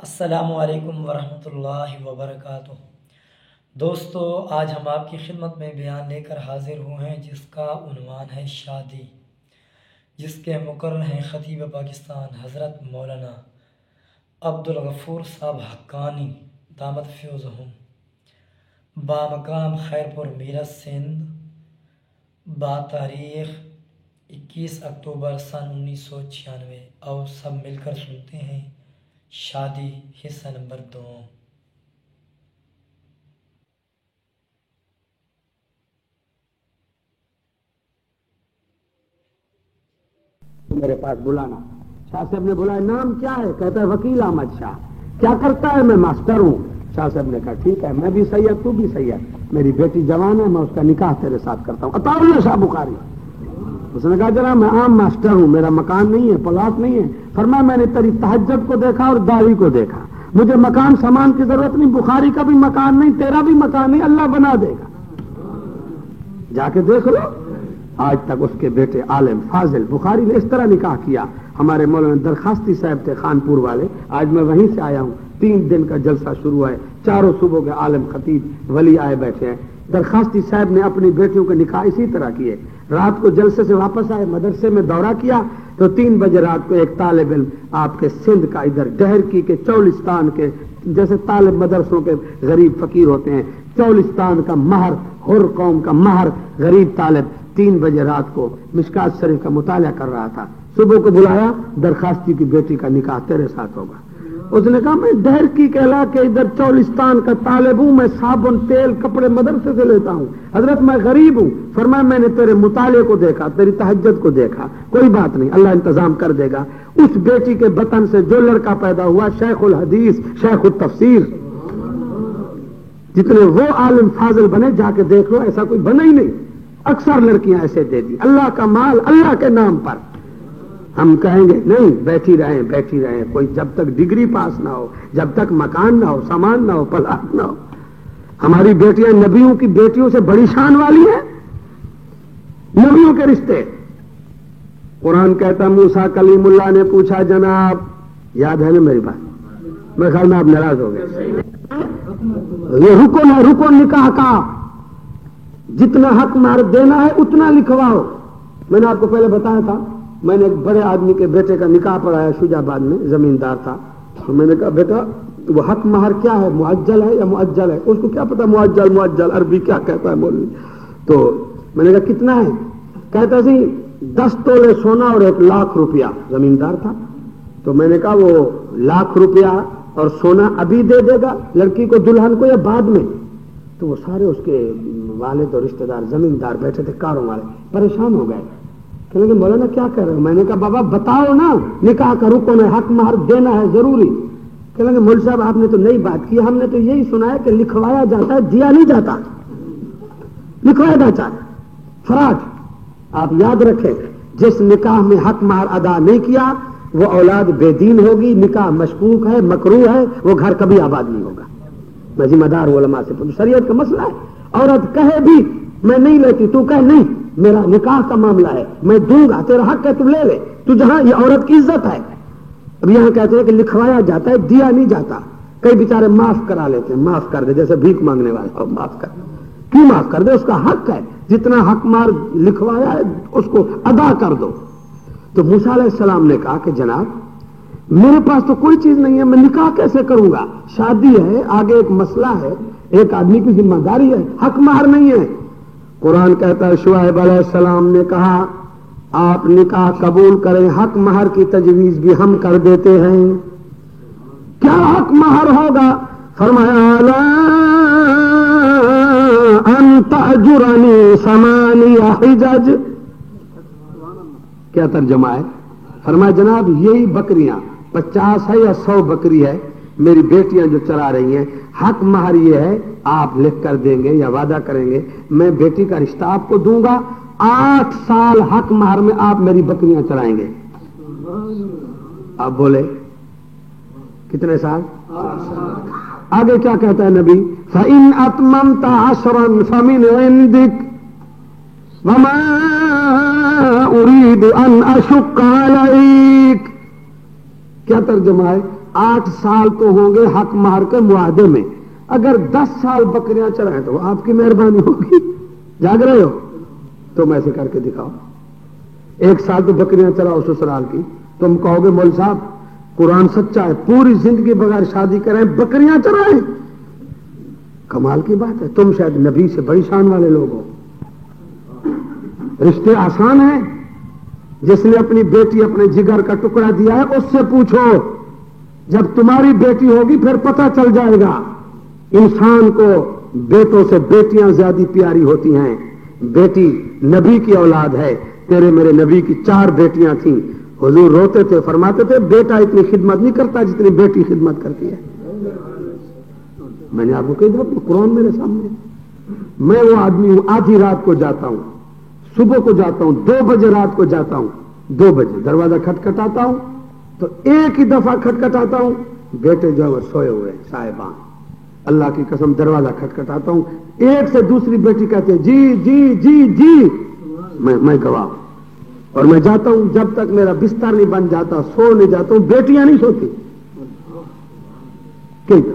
السلام علیکم ورحمۃ اللہ وبرکاتہ۔ دوستو، آج ہم آپ کی خدمت میں بیان لے کر حاضر ہوئے ہیں جس کا عنوان ہے شادی، جس کے مقرر ہیں خطیب پاکستان حضرت مولانا عبدالغفور صاحب حقانی دامت فیوزہم، بامقام خیرپور میرٹھ سندھ، بتاریخ 21 اکتوبر سن 1996۔ اور سب مل کر سنتے ہیں شادی حصہ نمبر 2۔ میرے پاس بلانا، شاہ صاحب نے بلایا، نام کیا ہے؟ کہتا ہے وکیل احمد شاہ۔ کیا کرتا ہے؟ میں ماسٹر ہوں۔ شاہ صاحب نے کہا ٹھیک ہے، میں بھی سید، تو بھی سید، میری بیٹی جوان ہے، میں اس کا نکاح تیرے ساتھ کرتا ہوں۔ عطا اللہ شاہ بخاری۔ اس نے کہا جناب میں عام ماسٹر ہوں، میرا مکان نہیں ہے، پلاٹ نہیں ہے۔ فرمایا میں نے تیری تہجد کو دیکھا اور داڑھی کو دیکھا، مجھے مکان سامان کی ضرورت نہیں، بخاری کا بھی مکان نہیں، تیرا بھی مکان نہیں، اللہ بنا دے گا، جا کے دیکھ لو۔ آج تک اس کے بیٹے عالم فاضل بخاری نے اس طرح نکاح کیا۔ ہمارے مولانا درخواستی صاحب تھے خانپور والے، آج میں وہیں سے آیا ہوں، 3 دن کا جلسہ شروع ہے، چاروں صوبوں کے عالم خطیب ولی آئے بیٹھے ہیں۔ درخواستی صاحب نے اپنی بیٹیوں کے نکاح اسی طرح کیے۔ رات کو جلسے سے واپس آئے، مدرسے میں دورہ کیا تو 3 بجے رات کو ایک طالب علم آپ کے سندھ کا، ادھر ڈہرکی کے چولستان کے، جیسے طالب مدرسوں کے غریب فقیر ہوتے ہیں، چولستان کا مہر، حر قوم کا مہر، غریب طالب 3 بجے رات کو مشکات شریف کا مطالعہ کر رہا تھا۔ صبح کو بلایا، درخواستی کی بیٹی کا نکاح تیرے ساتھ ہوگا۔ اس نے کہا میں ڈہرکی کے علاقے ادھر چولستان کا طالب ہوں، میں صابن تیل کپڑے مدرسے سے لیتا ہوں، حضرت میں غریب ہوں۔ فرمایا میں نے تیرے مطالعے کو دیکھا، تیری تہجد کو دیکھا، کوئی بات نہیں، اللہ انتظام کر دے گا۔ اس بیٹی کے بطن سے جو لڑکا پیدا ہوا، شیخ الحدیث، شیخ التفسیر، جتنے وہ عالم فاضل بنے جا کے دیکھ لو، ایسا کوئی بنا ہی نہیں۔ اکثر لڑکیاں ایسے دے دی، اللہ کا مال اللہ کے نام پر۔ ہم کہیں گے نہیں، بیٹھی رہیں، کوئی جب تک ڈگری پاس نہ ہو، جب تک مکان نہ ہو، سامان نہ ہو، پلاٹ نہ ہو۔ ہماری بیٹیاں نبیوں کی بیٹیوں سے بڑی شان والی ہیں، نبیوں کے رشتے۔ قرآن کہتا موسیٰ کلیم اللہ نے پوچھا جناب، یاد ہے نا میری بات؟ میرے خیال میں آپ ناراض ہو گئے۔ یہ رکن ہے، رکن نکاح کا، جتنا حق مہر دینا ہے اتنا لکھواؤ۔ میں نے آپ کو پہلے بتایا تھا، میں نے ایک بڑے آدمی کے بیٹے کا نکاح پڑھایا، شجاع آباد میں، زمیندار تھا۔ تو میں نے کہا بیٹا وہ حق مہر کیا ہے، معجل ہے یا مؤجل ہے؟ اس کو کیا پتا معجل عربی کیا کہتا ہے مولوی؟ تو میں نے کہا کتنا ہے؟ کہتا سی 10 تولے سونا اور 1 لاکھ روپیہ۔ زمیندار تھا۔ تو میں نے کہا وہ 1 لاکھ روپیہ اور سونا ابھی دے دے گا لڑکی کو دلہن کو یا بعد میں؟ تو وہ سارے اس کے والد اور رشتہ دار زمیندار بیٹھے تھے، کاروں والے، پریشان ہو گئے۔ کہنے لگے مولانا کیا کہہ رہے ہو؟ میں نے کہا بابا بتاؤ نا، نکاح کا رکن ہے، حق مہر دینا ہے ضروری۔ کہنے لگے مول صاحب آپ نے تو نئی بات کی، ہم نے تو یہی سنا ہے کہ لکھوایا جاتا ہے، دیا نہیں جاتا، لکھوایا جاتا ہے، فراڈ۔ آپ یاد رکھیں، جس نکاح میں حق مہر ادا نہیں کیا وہ اولاد بے دین ہوگی، نکاح مشکوک ہے، مکروہ ہے، وہ گھر کبھی آباد نہیں ہوگا۔ میں ذمہ دار علماء سے پوچھوں، شریعت کا مسئلہ ہے۔ عورت کہے بھی میں نہیں لیتی، تو کہے نہیں میرا نکاح کا معاملہ ہے، میں دوں گا، تیرا حق ہے، تو لے لے، تو جہاں یہ عورت کی عزت ہے۔ اب یہاں کہتے ہیں کہ لکھوایا جاتا ہے، دیا نہیں جاتا۔ کئی بیچارے معاف کرا لیتے ہیں، معاف کر دے، جیسے بھیک مانگنے والے، معاف کر، کیوں معاف کر دے؟ اس کا حق ہے، جتنا حق مار لکھوایا ہے اس کو ادا کر دو۔ تو موسیٰ علیہ السلام نے کہا کہ جناب میرے پاس تو کوئی چیز نہیں ہے، میں نکاح کیسے کروں گا؟ شادی ہے، آگے ایک مسئلہ ہے، ایک آدمی کی ذمہ داری ہے، حق مہر نہیں ہے۔ قرآن کہتا ہے شعیب علیہ السلام نے کہا آپ نکاح قبول کریں، حق مہر کی تجویز بھی ہم کر دیتے ہیں۔ کیا حق مہر ہوگا؟ فرمایا لا ان تأجرنی 8 حجج۔ کیا ترجمہ ہے؟ فرمایا جناب یہی بکریاں 50 ہے یا 100 بکری ہے، میری بیٹیاں جو چلا رہی ہیں، حق مہر یہ ہے آپ لکھ کر دیں گے یا وعدہ کریں گے، میں بیٹی کا رشتہ آپ کو دوں گا، 8 سال حق مہر میں آپ میری بکریاں چلائیں گے۔ آپ بولے کتنے سال؟ 8 سال۔ آگے کیا کہتا ہے نبی؟ فَإِنْ أَتْمَمْتَ عَشْرًا فَمِنْ عِنْدِكَ وَمَا أُرِيدُ أَنْ أَشُقَّ عَلَيْكَ۔ کیا ترجمہ ہے؟ 8 سال تو ہوں گے حق مہر کے معاہدے میں، اگر 10 سال بکریاں چرائیں تو آپ کی مہربانی ہوگی. جاگ رہے ہو؟ تم ایسے کر کے دکھاؤ. 1 سال تو بکریاں چراؤ سسرال کی. تم کہو گے مول صاحب قرآن سچا ہے، پوری زندگی بغیر شادی کریں بکریاں چرائیں. کمال کی بات ہے. تم شاید نبی سے بڑی شان والے لوگ ہو. رشتے آسان ہیں. جس نے اپنی بیٹی اپنے جگر کا ٹکڑا دیا ہے اس سے پوچھو. جب تمہاری بیٹی ہوگی پھر پتہ چل جائے گا. انسان کو بیٹوں سے بیٹیاں زیادہ پیاری ہوتی ہیں. بیٹی نبی کی اولاد ہے. تیرے میرے نبی کی 4 بیٹیاں تھیں. حضور روتے تھے، فرماتے تھے بیٹا اتنی خدمت نہیں کرتا جتنی بیٹی خدمت کرتی ہے. میں نے آپ کو کہی دفعہ قرآن میرے سامنے. میں وہ آدمی ہوں آدھی رات کو جاتا ہوں، صبح کو جاتا ہوں، 2 بجے رات کو جاتا ہوں. 2 بجے دروازہ کھٹکھٹاتا ہوں تو ایک ہی دفعہ کھٹکھٹاتا ہوں. بیٹے جو ہے سوئے ہوئے صاحبان، اللہ کی قسم دروازہ کھٹکھٹاتا ہوں. ایک سے دوسری بیٹی کہتے ہیں جی جی جی جی. میں گواہ ہوں. اور میں جاتا ہوں جب تک میرا بستر نہیں بن جاتا سو نہیں جاتا ہوں. بیٹیاں نہیں سوتی.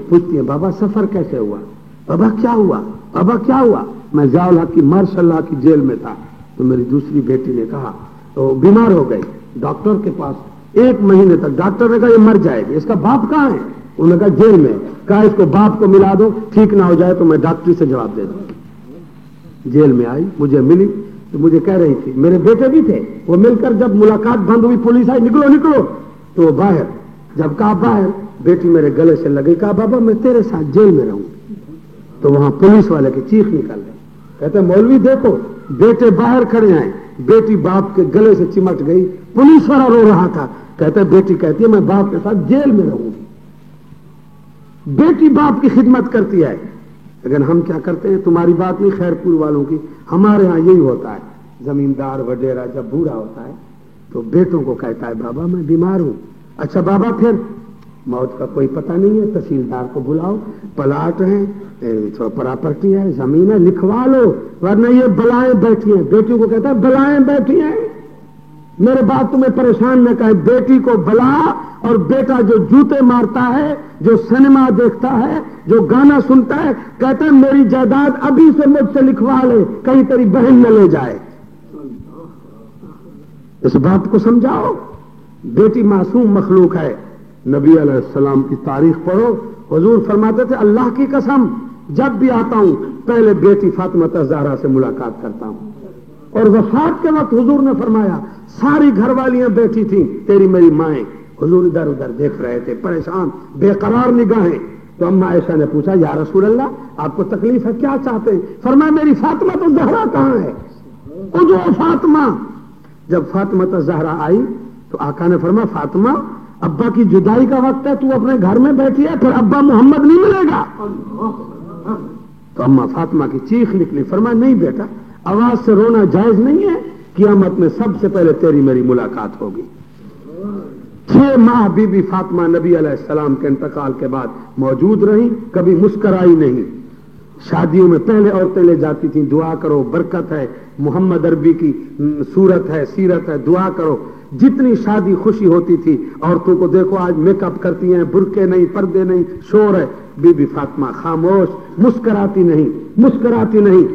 پوچھتی ہیں بابا سفر کیسے ہوا، بابا کیا ہوا، بابا کیا ہوا. میں ضیاء الحق کی ماشاء اللہ کی جیل میں تھا تو میری دوسری بیٹی نے کہا تو بیمار ہو گئی ڈاکٹر کے پاس 1 مہینے تک. ڈاکٹر نے کہا یہ مر جائے گی، اس کا باپ کہاں ہے؟ انہوں نے کہا جیل میں. کہا اس کو باپ کو ملا دو، ٹھیک نہ ہو جائے تو میں ڈاکٹری سے جواب دے دوں. جیل میں آئی، مجھے ملی تو مجھے کہہ رہی تھی، میرے بیٹے بھی تھے، وہ مل کر جب ملاقات بند ہوئی پولیس آئی نکلو نکلو تو وہ باہر. جب کہا باہر بیٹی میرے گلے سے لگی. کہا بابا میں تیرے ساتھ جیل میں رہوں. تو وہاں پولیس والے کی چیخ نکل گئی. کہتے مولوی دیکھو بیٹے باہر کھڑے ہیں. بیٹی باپ کے گلے سے چمٹ گئی. پولیس والا رو رہا تھا. کہتے بیٹی کہتی ہے میں باپ کے ساتھ جیل میں رہوں گی. بیٹی باپ کی خدمت کرتی ہے. لیکن ہم کیا کرتے ہیں؟ تمہاری بات نہیں خیر پور والوں کی، ہمارے ہاں یہی ہوتا ہے. زمیندار وڈیرا جب بوڑھا ہوتا ہے تو بیٹوں کو کہتا ہے بابا میں بیمار ہوں. اچھا بابا پھر موت کا کوئی پتہ نہیں ہے، تحصیلدار کو بلاؤ، پلاٹ ہیں، پراپرٹی ہے، زمین ہے، لکھوا لو ورنہ یہ بلائیں بیٹھی ہیں. بیٹیوں کو کہتا ہے بلائیں بیٹھی ہیں. میرے بات تمہیں پریشان نہ کہے. بیٹی کو بلا اور بیٹا جو جوتے مارتا ہے، جو سنیما دیکھتا ہے، جو گانا سنتا ہے، کہتا ہے میری جائیداد ابھی سے مجھ سے لکھوا لے کہیں تیری بہن نہ لے جائے. اس بات کو سمجھاؤ. بیٹی معصوم مخلوق ہے. نبی علیہ السلام کی تاریخ پڑھو. حضور فرماتے تھے اللہ کی قسم جب بھی آتا ہوں پہلے بیٹی فاطمہ زہرا سے ملاقات کرتا ہوں. اور وفات کے وقت حضور نے فرمایا ساری گھر والیاں بیٹھی تھیں تیری میری مائیں. حضور ادھر ادھر دیکھ رہے تھے پریشان بے قرار نگاہیں. تو اما عائشہ نے پوچھا یا رسول اللہ آپ کو تکلیف ہے، کیا چاہتے ہیں؟ فرمایا میری فاطمہ زہرا کہاں ہے؟ جو فاطمہ. جب فاطمہ زہرا آئی تو آقا نے فرمایا فاطمہ ابا کی جدائی کا وقت ہے، تو اپنے گھر میں بیٹھی ہے، پھر ابا محمد نہیں ملے گا. تو اما فاطمہ کی چیخ نکلی. فرمایا نہیں بیٹا آواز سے رونا جائز نہیں ہے، قیامت میں سب سے پہلے تیری میری ملاقات ہوگی. 6 ماہ بی بی فاطمہ نبی علیہ السلام کے انتقال کے بعد موجود رہی، کبھی مسکرائی نہیں. شادیوں میں پہلے عورتیں لے جاتی تھیں دعا کرو برکت ہے، محمد عربی کی صورت ہے سیرت ہے دعا کرو. جتنی شادی خوشی ہوتی تھی عورتوں کو دیکھو آج میک اپ کرتی ہیں، برقعے نہیں، پردے نہیں، شور ہے. بی بی فاطمہ خاموش، مسکراتی نہیں مسکراتی نہیں.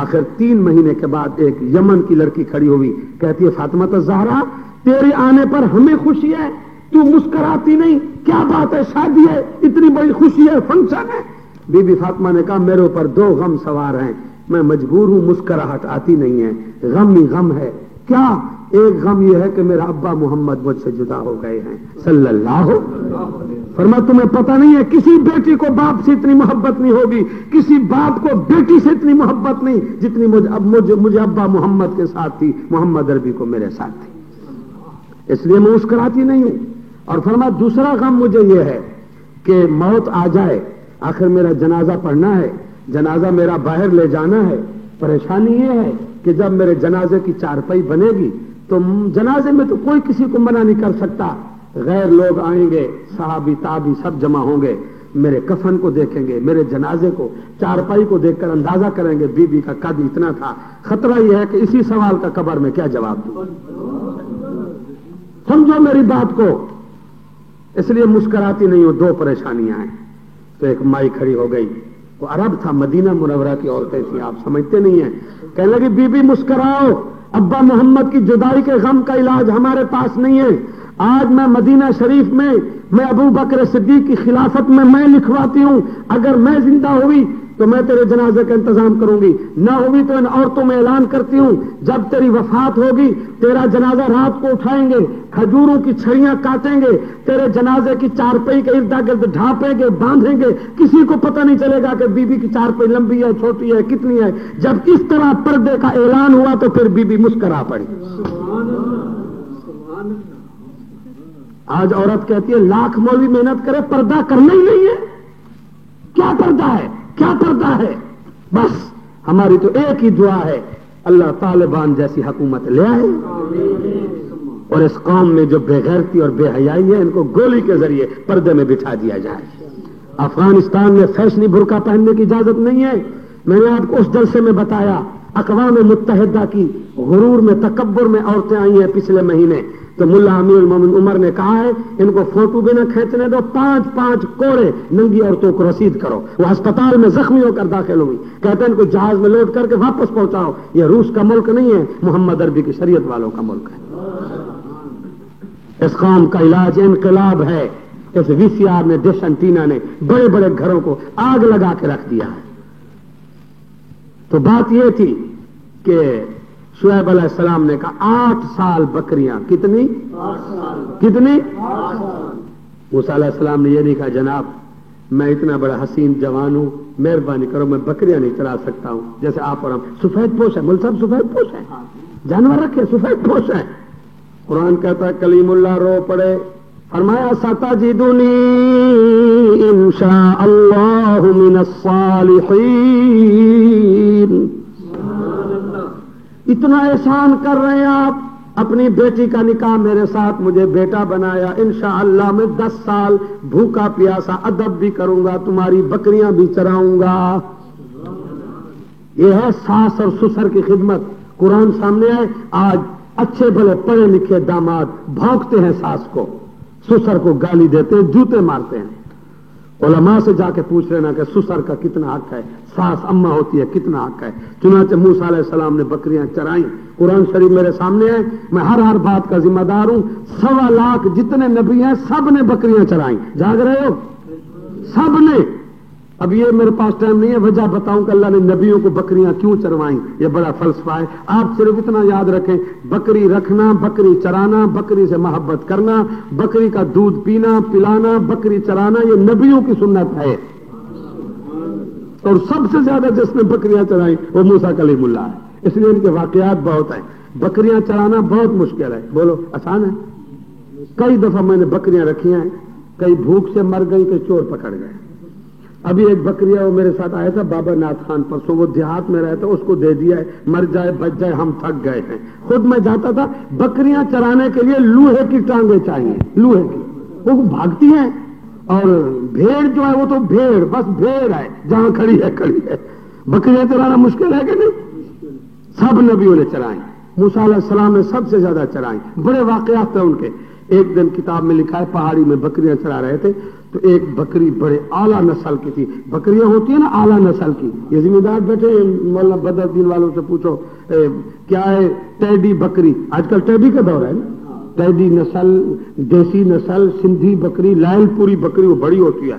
آخر 3 مہینے کے بعد ایک یمن کی لڑکی کھڑی ہوئی، کہتی ہے فاطمہ زہرا تیرے آنے پر ہمیں خوشی ہے، تو مسکراتی نہیں، کیا بات ہے؟ شادی ہے، اتنی بڑی خوشی ہے، فنکشن ہے. بی بی فاطمہ نے کہا میرے اوپر 2 غم سوار ہیں، میں مجبور ہوں، مسکراہٹ آتی نہیں ہے، غم ہی غم ہے. کیا؟ ایک غم یہ ہے کہ میرا ابا محمد مجھ سے جدا ہو گئے ہیں صلی اللہ. فرمایا تمہیں پتہ نہیں ہے کسی بیٹی کو باپ سے اتنی محبت نہیں ہوگی، کسی باپ کو بیٹی سے اتنی محبت نہیں جتنی مجھے ابا محمد کے ساتھ تھی، محمد عربی کو میرے ساتھ تھی، اس لیے میں مسکراتی نہیں ہوں. اور فرمایا دوسرا غم مجھے یہ ہے کہ موت آ جائے، آخر میرا جنازہ پڑھنا ہے، جنازہ میرا باہر لے جانا ہے. پریشانی یہ ہے کہ جب میرے جنازے کی چارپائی بنے گی تو جنازے میں تو کوئی کسی کو منع نہیں کر سکتا، غیر لوگ آئیں گے، صحابی تابی سب جمع ہوں گے، میرے کفن کو دیکھیں گے، میرے جنازے کو، چارپائی کو دیکھ کر اندازہ کریں گے بی بی کا قد اتنا تھا. خطرہ یہ ہے کہ اسی سوال کا قبر میں کیا جواب دوں. سمجھو میری بات کو. اس لیے مسکراتی نہیں ہو. دو پریشانیاں ہیں. تو ایک مائی کھڑی ہو گئی, وہ عرب تھا, مدینہ منورہ کی عورتیں تھیں, آپ سمجھتے نہیں ہیں. کہنے لگی بی بی مسکراؤ, ابا محمد کی جدائی کے غم کا علاج ہمارے پاس نہیں ہے. آج میں مدینہ شریف میں ابو بکر صدیق کی خلافت میں لکھواتی ہوں. اگر میں زندہ ہوئی تو میں تیرے جنازے کا انتظام کروں گی, نہ ہوئی تو ان عورتوں میں اعلان کرتی ہوں جب تیری وفات ہوگی تیرا جنازہ رات کو اٹھائیں گے, کھجوروں کی چھڑیاں کاٹیں گے, تیرے جنازے کی چارپائی کے ارد گرد ڈھانپیں گے, باندھیں گے, کسی کو پتہ نہیں چلے گا کہ بی بی کی چارپائی لمبی ہے, چھوٹی ہے, کتنی ہے. جب اس طرح پردے کا اعلان ہوا تو پھر بی بی مسکرا پڑی. آج عورت کہتی ہے لاکھ مولوی محنت کرے پردہ کرنا ہی نہیں ہے. کیا پردہ ہے, کیا پردہ ہے؟ بس ہماری تو ایک ہی دعا ہے, اللہ طالبان جیسی حکومت لے آئے اور اس قوم میں جو بے غیرتی اور بے حیائی ہے ان کو گولی کے ذریعے پردے میں بٹھا دیا جائے. افغانستان میں فیشنی برقع پہننے کی اجازت نہیں ہے. میں نے آپ کو اس جلسے میں بتایا, اقوام متحدہ کی غرور میں تکبر میں عورتیں آئی ہیں پچھلے مہینے, تو ملا امیر المومن عمر نے کہا ہے ان کو فوٹو بھی نہ کھینچنے دو, 5 کوڑے ننگی عورتوں کو رسید کرو. وہ ہسپتال میں زخمی ہو کر داخل ہوئی, کہتے ہیں ان کو جہاز میں لوڈ کر کے واپس پہنچاؤ. یہ روس کا ملک نہیں ہے, محمد عربی کی شریعت والوں کا ملک ہے. اس قوم کا علاج انقلاب ہے. اس وی سی آر نے, ڈش اینٹینا نے بڑے بڑے گھروں کو آگ لگا کے رکھ دیا ہے. تو بات یہ تھی کہ شعیب علیہ السلام نے کہا 8 سال بکریاں. کتنی؟ 8 سال. موسیٰ علیہ السلام نے یہ نہیں کہا جناب میں اتنا بڑا حسین جوان ہوں, مہربانی کرو میں بکریاں نہیں چلا سکتا ہوں. جیسے آپ اور ہم, سفید پوش ہے, مول صاحب سفید پوش ہے, جانور رکھے سفید پوش ہے. قرآن کہتا ہے کلیم اللہ رو پڑے, فرمایا ستجدنی انشاء اللہ من الصالحین. اتنا احسان کر رہے ہیں آپ, اپنی بیٹی کا نکاح میرے ساتھ, مجھے بیٹا بنایا, انشاءاللہ میں 10 سال بھوکا پیاسا ادب بھی کروں گا, تمہاری بکریاں بھی چراؤں گا. یہ ہے ساس اور سسر کی خدمت. قرآن سامنے ہے. آج اچھے بھلے پڑھے لکھے داماد بھونکتے ہیں ساس کو, سسر کو گالی دیتے ہیں, جوتے مارتے ہیں. علماء سے جا کے پوچھ لینا کہ سسر کا کتنا حق ہے, ساس اماں ہوتی ہے کتنا حق ہے. چنانچہ موسیٰ علیہ السلام نے بکریاں چرائیں. قرآن شریف میرے سامنے ہے, میں ہر بات کا ذمہ دار ہوں. 1.25 لاکھ جتنے نبی ہیں سب نے بکریاں چرائیں. جاگ رہے ہو؟ سب نے. اب یہ میرے پاس ٹائم نہیں ہے وجہ بتاؤں کہ اللہ نے نبیوں کو بکریاں کیوں چروائیں, یہ بڑا فلسفہ ہے. آپ صرف اتنا یاد رکھیں, بکری رکھنا, بکری چرانا, بکری سے محبت کرنا, بکری کا دودھ پینا پلانا, بکری چرانا, یہ نبیوں کی سنت ہے. اور سب سے زیادہ جس نے بکریاں چرائیں وہ موسیٰ کلیم اللہ ہے. اس لیے ان کے واقعات بہت ہیں. بکریاں چرانا بہت مشکل ہے. بولو آسان ہے؟ کئی دفعہ میں نے بکریاں رکھی ہیں, کئی بھوک سے مر گئی, کئی چور پکڑ گئے. ابھی ایک بکری ہے, وہ میرے ساتھ آیا تھا بابا ناتھ خان پرسوں, وہ دیہات میں رہتا, اس کو دے دیا ہے, مر جائے بچ جائے, ہم تھک گئے ہیں. خود میں جاتا تھا. بکریاں چرانے کے لیے لوہے کی ٹانگیں چاہیے, لوہے کی, وہ بھاگتی ہیں. اور بھیڑ جو ہے وہ تو بھیڑ, بس بھیڑ ہے, جہاں کھڑی ہے کھڑی ہے. بکریاں چرانا مشکل ہے کہ نہیں؟ سب نبیوں نے چرائیں. موسیٰ علیہ السلام نے سب سے زیادہ چرائیں. بڑے واقعات تھے ان کے. ایک دن کتاب میں لکھا ہے پہاڑی میں بکریاں چرا رہے تھے, تو ایک بکری بڑے اعلیٰ نسل کی تھی. بکریاں ہوتی ہیں نا اعلیٰ نسل کی. یہ ذمہ دار بیٹھے مولانا بدر الدین والوں سے پوچھو کیا ہے ٹیڈی بکری. آج کل ٹیڈی کا دور ہے نا, ٹیڈی نسل, دیسی نسل, سندھی بکری, لائل پوری بکری, وہ بڑی ہوتی ہے.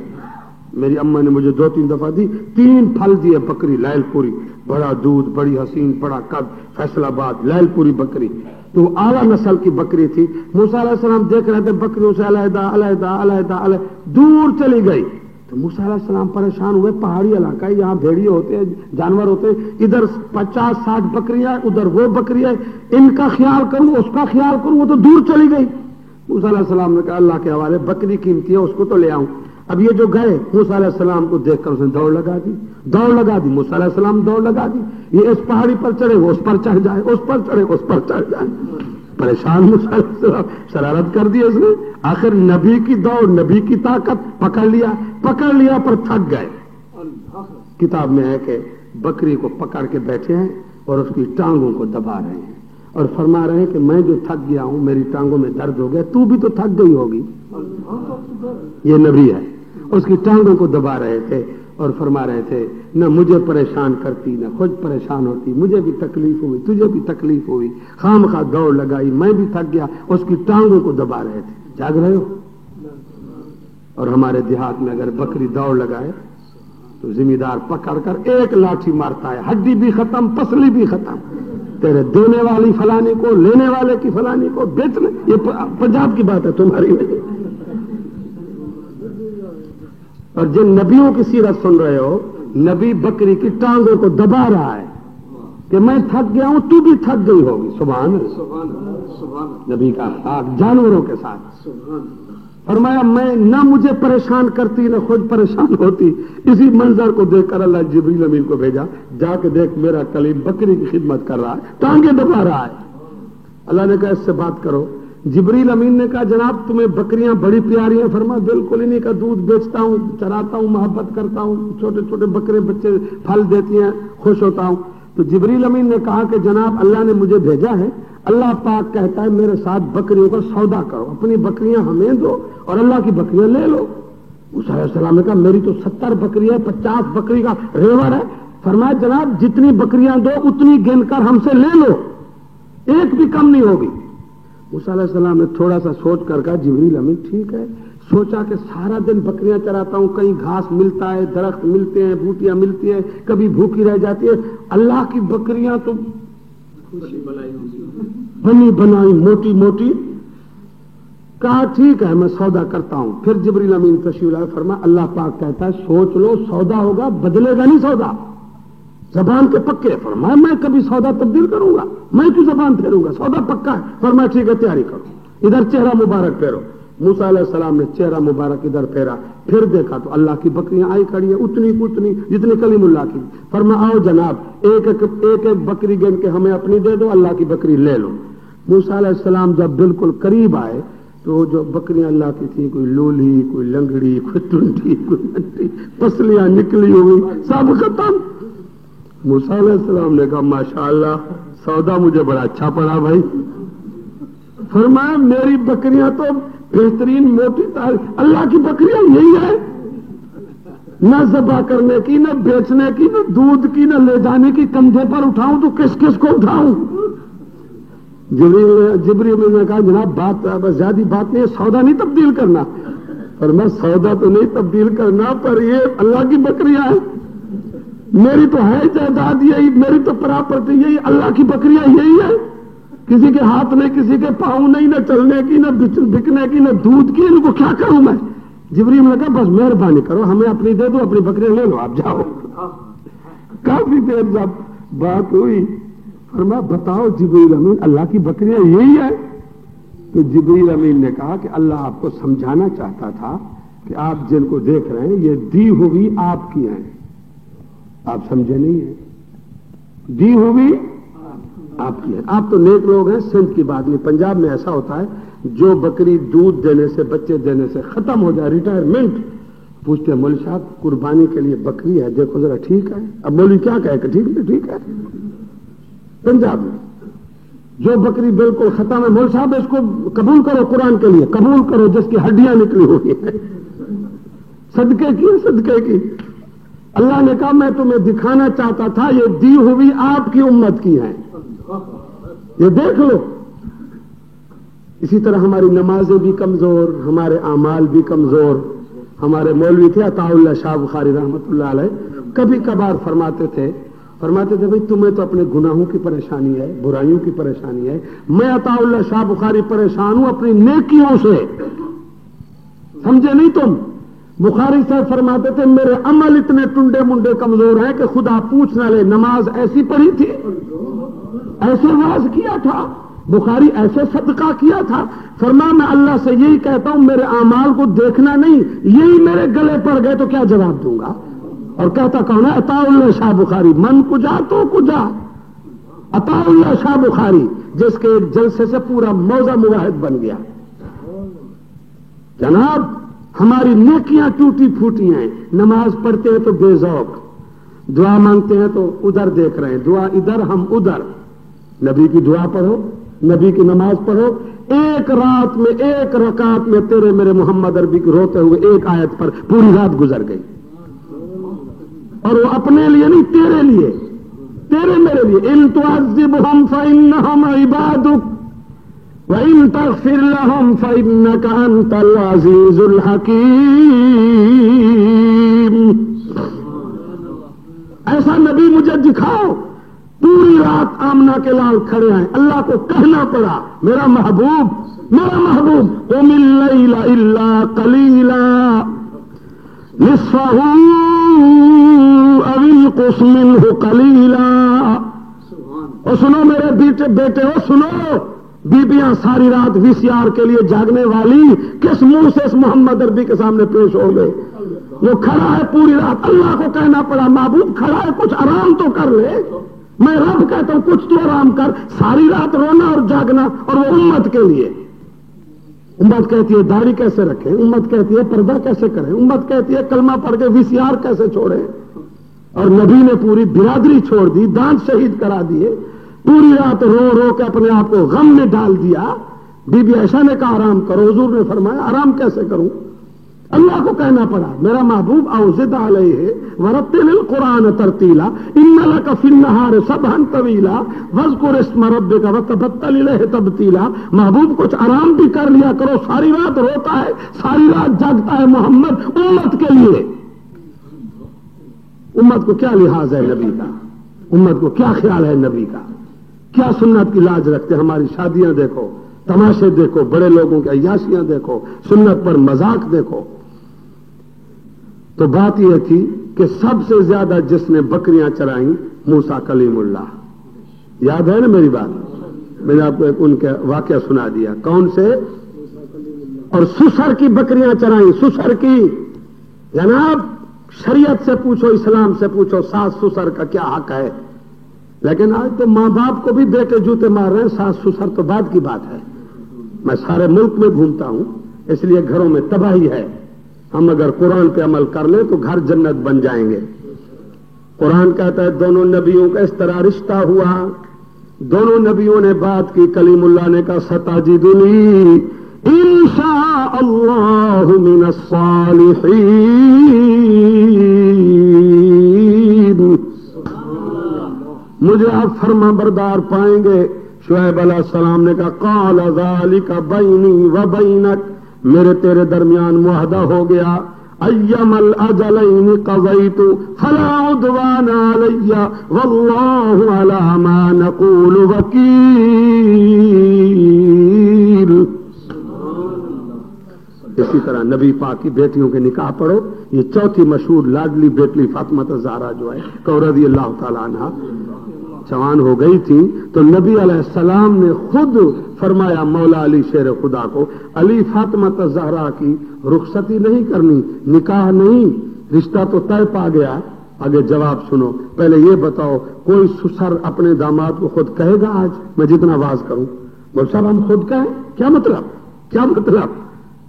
میری اماں نے مجھے 2-3 دفعہ دی, 3 پھل دیے بکری لائل پوری, بڑا دودھ, بڑی حسین, بڑا قد, فیصل آباد لائل پوری بکری. تو اعلیٰ نسل کی بکری تھی. موسیٰ علیہ السلام دیکھ رہے تھے بکریوں سے علیحدہ علیحدہ علیحدہ علیحدہ, دور چلی گئی. تو موسیٰ علیہ السلام پریشان ہوئے, پہاڑی علاقہ ہے, یہاں بھیڑیے ہوتے ہیں, جانور ہوتے ہیں, ادھر 50-60 بکریاں, ادھر وہ بکری ہے, ان کا خیال کروں اس کا خیال کروں, وہ تو دور چلی گئی. موسیٰ علیہ السلام نے کہا اللہ کے حوالے, بکری قیمتی ہے, اس کو تو لے آؤں. اب یہ جو گئے, موسیٰ علیہ السلام کو دیکھ کر اس نے دوڑ لگا دی. موسیٰ علیہ السلام دوڑ لگا دی. یہ اس پہاڑی پر چڑھے, وہ اس پر چڑھ جائے, اس پر چڑھے, اس پر چڑھ جائے. پریشان موسیٰ علیہ السلام, شرارت کر دی اس نے. آخر نبی کی دوڑ, نبی کی طاقت, پکڑ لیا پر تھک گئے. کتاب میں ہے کہ بکری کو پکڑ کے بیٹھے ہیں اور اس کی ٹانگوں کو دبا رہے ہیں. اور فرما رہے ہیں کہ میں جو تھک گیا ہوں، میری ٹانگوں میں درد ہو گیا، تو بھی تو تھک گئی ہوگی۔ یہ نبی ہے، اس کی ٹانگوں کو دبا رہے تھے اور فرما رہے تھے نہ مجھے پریشان کرتی نہ خود پریشان ہوتی، مجھے بھی تکلیف ہوئی، تجھے بھی تکلیف ہوئی، خام خواہ دوڑ لگائی، میں بھی تھک گیا، اس کی ٹانگوں کو دبا رہے تھے۔ جاگ رہے ہو؟ اور ہمارے دیہات میں اگر بکری دوڑ لگائے تو ذمہ دار پکڑ کر ایک لاٹھی مارتا ہے، ہڈی بھی ختم، پسلی بھی ختم، تیرے دینے والی فلانی کو، لینے والے کی فلانی کو، بیچنے، یہ پنجاب کی بات ہے، تمہاری نہیں۔ اور جن نبیوں کی سیرت سن رہے ہو، نبی بکری کی ٹانگوں کو دبا رہا ہے کہ میں تھک گیا ہوں، تو بھی تھک گئی ہوگی۔ سبحان اللہ، نبی کا خاک جانوروں کے ساتھ۔ فرمایا میں نہ مجھے پریشان کرتی نہ خود پریشان ہوتی۔ اسی منظر کو دیکھ کر اللہ جبریل امین کو بھیجا، جا کے دیکھ میرا کلیم بکری کی خدمت کر رہا ہے، ٹانگیں دبا رہا ہے۔ اللہ نے کہا اس سے بات کرو۔ جبریل امین نے کہا جناب تمہیں بکریاں بڑی پیاری ہیں۔ فرمایا بالکل، انہیں کا دودھ بیچتا ہوں، چراتا ہوں، محبت کرتا ہوں، چھوٹے چھوٹے بکرے بچے پھل دیتی ہیں، خوش ہوتا ہوں۔ تو جبریل امین نے کہا کہ جناب اللہ نے مجھے بھیجا ہے، اللہ پاک کہتا ہے میرے ساتھ بکریوں کا سودا کرو، اپنی بکریاں ہمیں دو اور اللہ کی بکریاں لے لو۔ موسیٰ علیہ السلام نے کہا میری تو 70 بکری ہے، 50 بکری کا ریوڑ ہے۔ فرمایا جناب جتنی بکریاں دو اتنی گن کر ہم سے لے لو، ایک بھی کم نہیں ہوگی۔ موسیٰ علیہ السلام نے تھوڑا سا سوچ کر کہا جبریل امین ٹھیک ہے۔ سوچا کہ سارا دن بکریاں چراتا ہوں، کہیں گھاس ملتا ہے، درخت ملتے ہیں، بوٹیاں ملتی ہیں، کبھی بھوکی رہ جاتی ہے، اللہ کی بکریاں تو بنی بنائی موٹی موٹی۔ کہا ٹھیک ہے میں سودا کرتا ہوں۔ پھر جبریل امین تشریف لائے، فرمایا اللہ پاک کہتا ہے سوچ لو، سودا ہوگا، بدلے گا نہیں سودا، زبان کے پکے۔ فرمایا میں کبھی سودا تبدیل کروں گا؟ میں کیوں زبان پھیروں گا؟ سودا پکا ہے۔ فرمایا ٹھیک ہے تیاری کرو، ادھر چہرہ مبارک پھیرو۔ موسیٰ علیہ السلام نے چہرہ مبارک ادھر پھیرا، پھر دیکھا تو اللہ کی بکریاں آئی کھڑی ہیں، اتنی کو اتنی جتنی کلیم اللہ کی۔ فرمایا آؤ جناب ایک ایک بکری گن کے ہمیں اپنی دے دو، اللہ کی بکری لے لو۔ موسیٰ علیہ السلام جب بالکل قریب آئے تو جو بکریاں اللہ کی تھیں، کوئی لولی، کوئی لنگڑی، کوئی ٹنڈی، کوئی نٹی، پسلیاں نکلی ہوئی، سب ختم۔ موسیٰ علیہ السلام نے کہا ماشاءاللہ سودا مجھے بڑا اچھا پڑا بھائی۔ فرمایا میری بکریاں تو بہترین موٹی اللہ کی بکریاں یہی ہے، نہ ذبح کرنے کی، نہ بیچنے کی، نہ دودھ کی، نہ لے جانے کی، کندھے پر اٹھاؤں تو کس کس کو اٹھاؤں؟ جبریل نے کہا جناب بات زیادہ بات نہیں ہے، سودا نہیں تبدیل کرنا۔ فرمایا سودا تو نہیں تبدیل کرنا، پر یہ اللہ کی بکریاں ہیں، میری تو ہے جائیداد یہی، میری تو پراپرٹی یہی، اللہ کی بکریاں یہی ہے، کسی کے ہاتھ نہیں، کسی کے پاؤں نہیں، نہ چلنے کی، نہ بکنے کی، نہ دودھ کی، ان کو کیا کروں میں؟ جبریل نے کہا بس مہربانی کرو ہمیں اپنی دے دو، اپنی بکریاں لے لو، آپ جاؤ۔ کافی دیر جب بات ہوئی فرمایا بتاؤ جبریل امین اللہ کی بکریاں یہی ہے؟ تو جبریل امین نے کہا کہ اللہ آپ کو سمجھانا چاہتا تھا کہ آپ جن کو دیکھ رہے ہیں یہ دی ہوئی آپ کی ہیں، آپ سمجھے نہیں ہیں، دی ہوئی آپ کی ہے۔ آپ تو نیک لوگ ہیں، سندھ کی بات نہیں، پنجاب میں ایسا ہوتا ہے جو بکری دودھ دینے سے، بچے دینے سے ختم ہو جائے، ریٹائرمنٹ، پوچھتے ہیں مولوی صاحب قربانی کے لیے بکری ہے، دیکھو ذرا ٹھیک ہے؟ اب مولوی کیا کہے کہ ٹھیک ہے، ٹھیک ہے۔ پنجاب میں جو بکری بالکل ختم ہے، مولوی صاحب اس کو قبول کرو، قرآن کے لیے قبول کرو، جس کی ہڈیاں نکلی ہوئی ہیں، صدقے کی، صدقے کی۔ اللہ نے کہا میں تمہیں دکھانا چاہتا تھا یہ دی ہوئی آپ کی امت کی ہیں، یہ دیکھ لو۔ اسی طرح ہماری نمازیں بھی کمزور، ہمارے اعمال بھی کمزور۔ ہمارے مولوی تھے عطا اللہ شاہ بخاری رحمۃ اللہ علیہ، کبھی کبھار فرماتے تھے بھائی تمہیں تو اپنے گناہوں کی پریشانی ہے، برائیوں کی پریشانی ہے، میں عطا اللہ شاہ بخاری پریشان ہوں اپنی نیکیوں سے، سمجھے نہیں تم؟ بخاری صاحب فرماتے تھے میرے عمل اتنے ٹنڈے منڈے کمزور ہیں کہ خدا پوچھ نہ لے، نماز ایسی پڑھی تھی، ایسے واز کیا تھا، بخاری ایسے صدقہ کیا تھا۔ فرمایا میں اللہ سے یہی کہتا ہوں میرے اعمال کو دیکھنا نہیں، یہی میرے گلے پڑ گئے تو کیا جواب دوں گا؟ اور کہتا کون ہے؟ عطا اللہ شاہ بخاری، من کجا تو کجا، عطا اللہ شاہ بخاری، جس کے ایک جلسے سے پورا موضع مواحد بن گیا۔ جناب ہماری نیکیاں ٹوٹی پھوٹی ہیں، نماز پڑھتے ہیں تو بے ذوق، دعا مانگتے ہیں تو ادھر دیکھ رہے ہیں، دعا ادھر ہم ادھر، نبی کی دعا پڑھو، نبی کی نماز پڑھو، ایک رات میں ایک رکعت میں تیرے میرے محمد عربی کے روتے ہوئے ایک آیت پر پوری رات گزر گئی، اور وہ اپنے لیے نہیں، تیرے لیے، تیرے میرے لیے. ان تعذبهم فإنهم عبادك وإن تغفر لهم فإنك أنت العزيز الحكيم. ایسا نبی مجھے دکھاؤ. پوری رات آمنہ کے لال کھڑے ہیں، اللہ کو کہنا پڑا میرا محبوب، میرا محبوب، قم اللیل الا قلیلا نصفہ او انقص منہ قلیلا. اور سنو میرے بیٹے ہو، سنو، بیبیاں ساری رات وی سی آر کے لیے جاگنے والی کس منہ سے اس محمد عربی کے سامنے پیش ہو گئے؟ وہ کھڑا ہے پوری رات، اللہ کو کہنا پڑا محبوب کھڑا ہے، کچھ آرام تو کر لے. میں رب کہتا ہوں کچھ تو آرام کر. ساری رات رونا اور جاگنا، اور وہ امت کے لیے. امت کہتی ہے داڑھی کیسے رکھیں، امت کہتی ہے پردہ کیسے کریں، امت کہتی ہے کلمہ پڑھ کے وی سی آر کیسے چھوڑیں. اور نبی نے پوری برادری چھوڑ دی، دانت شہید کرا دیے، پوری رات رو رو کے اپنے آپ کو غم میں ڈال دیا. بی بی عائشہ نے کہا آرام کرو، حضور نے فرمایا آرام کیسے کروں؟ اللہ کو کہنا پڑا میرا محبوب اوزد علیہ ورتل القرآن ترتیلا ان لک فی النہار سبحا طویلا واذکر اسم ربک وتبتل الیہ تبتیلا. محبوب کچھ آرام بھی کر لیا کرو، ساری رات روتا ہے، ساری رات جاگتا ہے محمد امت کے لیے. امت کو کیا لحاظ ہے نبی کا، امت کو کیا خیال ہے نبی کا، کیا سنت کی لاج رکھتے. ہماری شادیاں دیکھو، تماشے دیکھو، بڑے لوگوں کی عیاشیاں دیکھو، سنت پر مذاق دیکھو. تو بات یہ تھی کہ سب سے زیادہ جس نے بکریاں چرائیں موسیٰ کلیم اللہ. یاد ہے نا میری بات؟ میں نے آپ کو ایک ان کا واقعہ سنا دیا. کون سے؟ اور سسر کی بکریاں چرائیں، سسر کی. جناب شریعت سے پوچھو، اسلام سے پوچھو، ساس سسر کا کیا حق ہے. لیکن آج تو ماں باپ کو بھی بیٹے جوتے مار رہے ہیں، ساس سسر تو بعد کی بات ہے. میں سارے ملک میں گھومتا ہوں، اس لیے گھروں میں تباہی ہے. ہم اگر قرآن پہ عمل کر لیں تو گھر جنت بن جائیں گے. قرآن کہتا ہے دونوں نبیوں کا اس طرح رشتہ ہوا، دونوں نبیوں نے بات کی، کلیم اللہ نے کہا ستجدنی انشاء اللہ من الصالحین، مجھے آپ فرما بردار پائیں گے. شعیب علیہ السلام نے کہا قال ذالک بینی و بینک، میرے تیرے درمیان معاہدہ ہو گیا. ایم الاجلین قضیت فلا عدوان علی واللہ علی ما نقول وکیل. اسی طرح نبی پاک کی بیٹیوں کے نکاح پڑھو. یہ چوتھی مشہور لاڈلی بیٹی فاطمہ الزہرا جو ہے رضی اللہ تعالیٰ عنہ جوان ہو گئی تھی تو نبی علیہ السلام نے خود فرمایا مولا علی شیر خدا کو، علی فاطمہ الزہرا کی رخصتی نہیں کرنی، نکاح نہیں، رشتہ تو طے پا گیا. آگے جواب سنو. پہلے یہ بتاؤ کوئی سسر اپنے داماد کو خود کہے گا؟ آج میں جتنا واز کروں بول صاحب ہم خود کہیں، کیا مطلب، کیا مطلب؟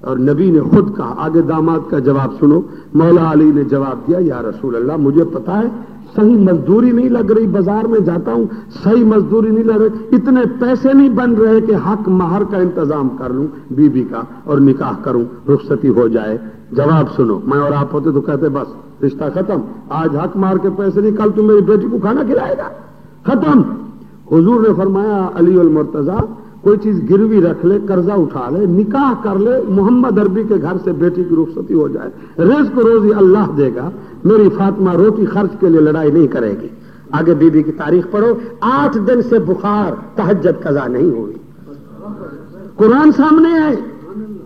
اور نبی نے خود کہا. آگے داماد کا جواب سنو. مولا علی نے جواب دیا یا رسول اللہ مجھے پتا ہے صحیح مزدوری نہیں لگ رہی، بازار میں جاتا ہوں صحیح مزدوری نہیں لگ رہی، اتنے پیسے نہیں بن رہے کہ حق مہر کا انتظام کر لوں بیوی کا اور نکاح کروں، رخصتی ہو جائے. جواب سنو. میں اور آپ ہوتے تو کہتے بس رشتہ ختم، آج حق مہر کے پیسے نہیں، کل تم میری بیٹی کو کھانا کھلائے گا، ختم. حضور نے فرمایا علی المرتضیٰ کوئی چیز گروی رکھ لے، قرضہ اٹھا لے، نکاح کر لے، محمد عربی کے گھر سے بیٹی کی رخصتی ہو جائے، رزق روزی اللہ دے گا، میری فاطمہ روٹی خرچ کے لیے لڑائی نہیں کرے گی. آگے بی بی کی تاریخ پڑھو. 8 دن سے بخار، تہجد قضا نہیں ہوئی. قرآن سامنے ہے.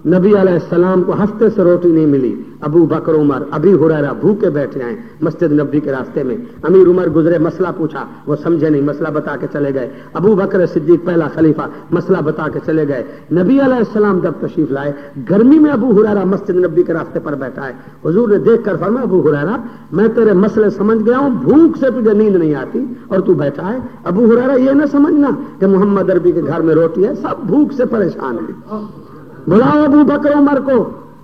نبی علیہ السلام کو ہفتے سے روٹی نہیں ملی. ابو بکر عمر ابی ہریرہ بھوکے بیٹھے ہیں مسجد نبوی کے راستے میں. امیر عمر گزرے، مسئلہ پوچھا، وہ سمجھے نہیں، مسئلہ بتا کے چلے گئے. ابو بکر صدیق پہلا خلیفہ مسئلہ بتا کے چلے گئے. نبی علیہ السلام جب تشریف لائے، گرمی میں ابو ہریرہ مسجد نبوی کے راستے پر بیٹھا ہے. حضور نے دیکھ کر فرمایا ابو ہریرہ میں تیرے مسئلے سمجھ گیا ہوں، بھوک سے تجھے نیند نہیں آتی اور تو بیٹھا ہے. ابو ہریرہ یہ نہ سمجھنا کہ محمد عربی کے گھر میں روٹی ہے، سب بھوک سے پریشان ہیں. بلاؤ ابو بکر عمر کو.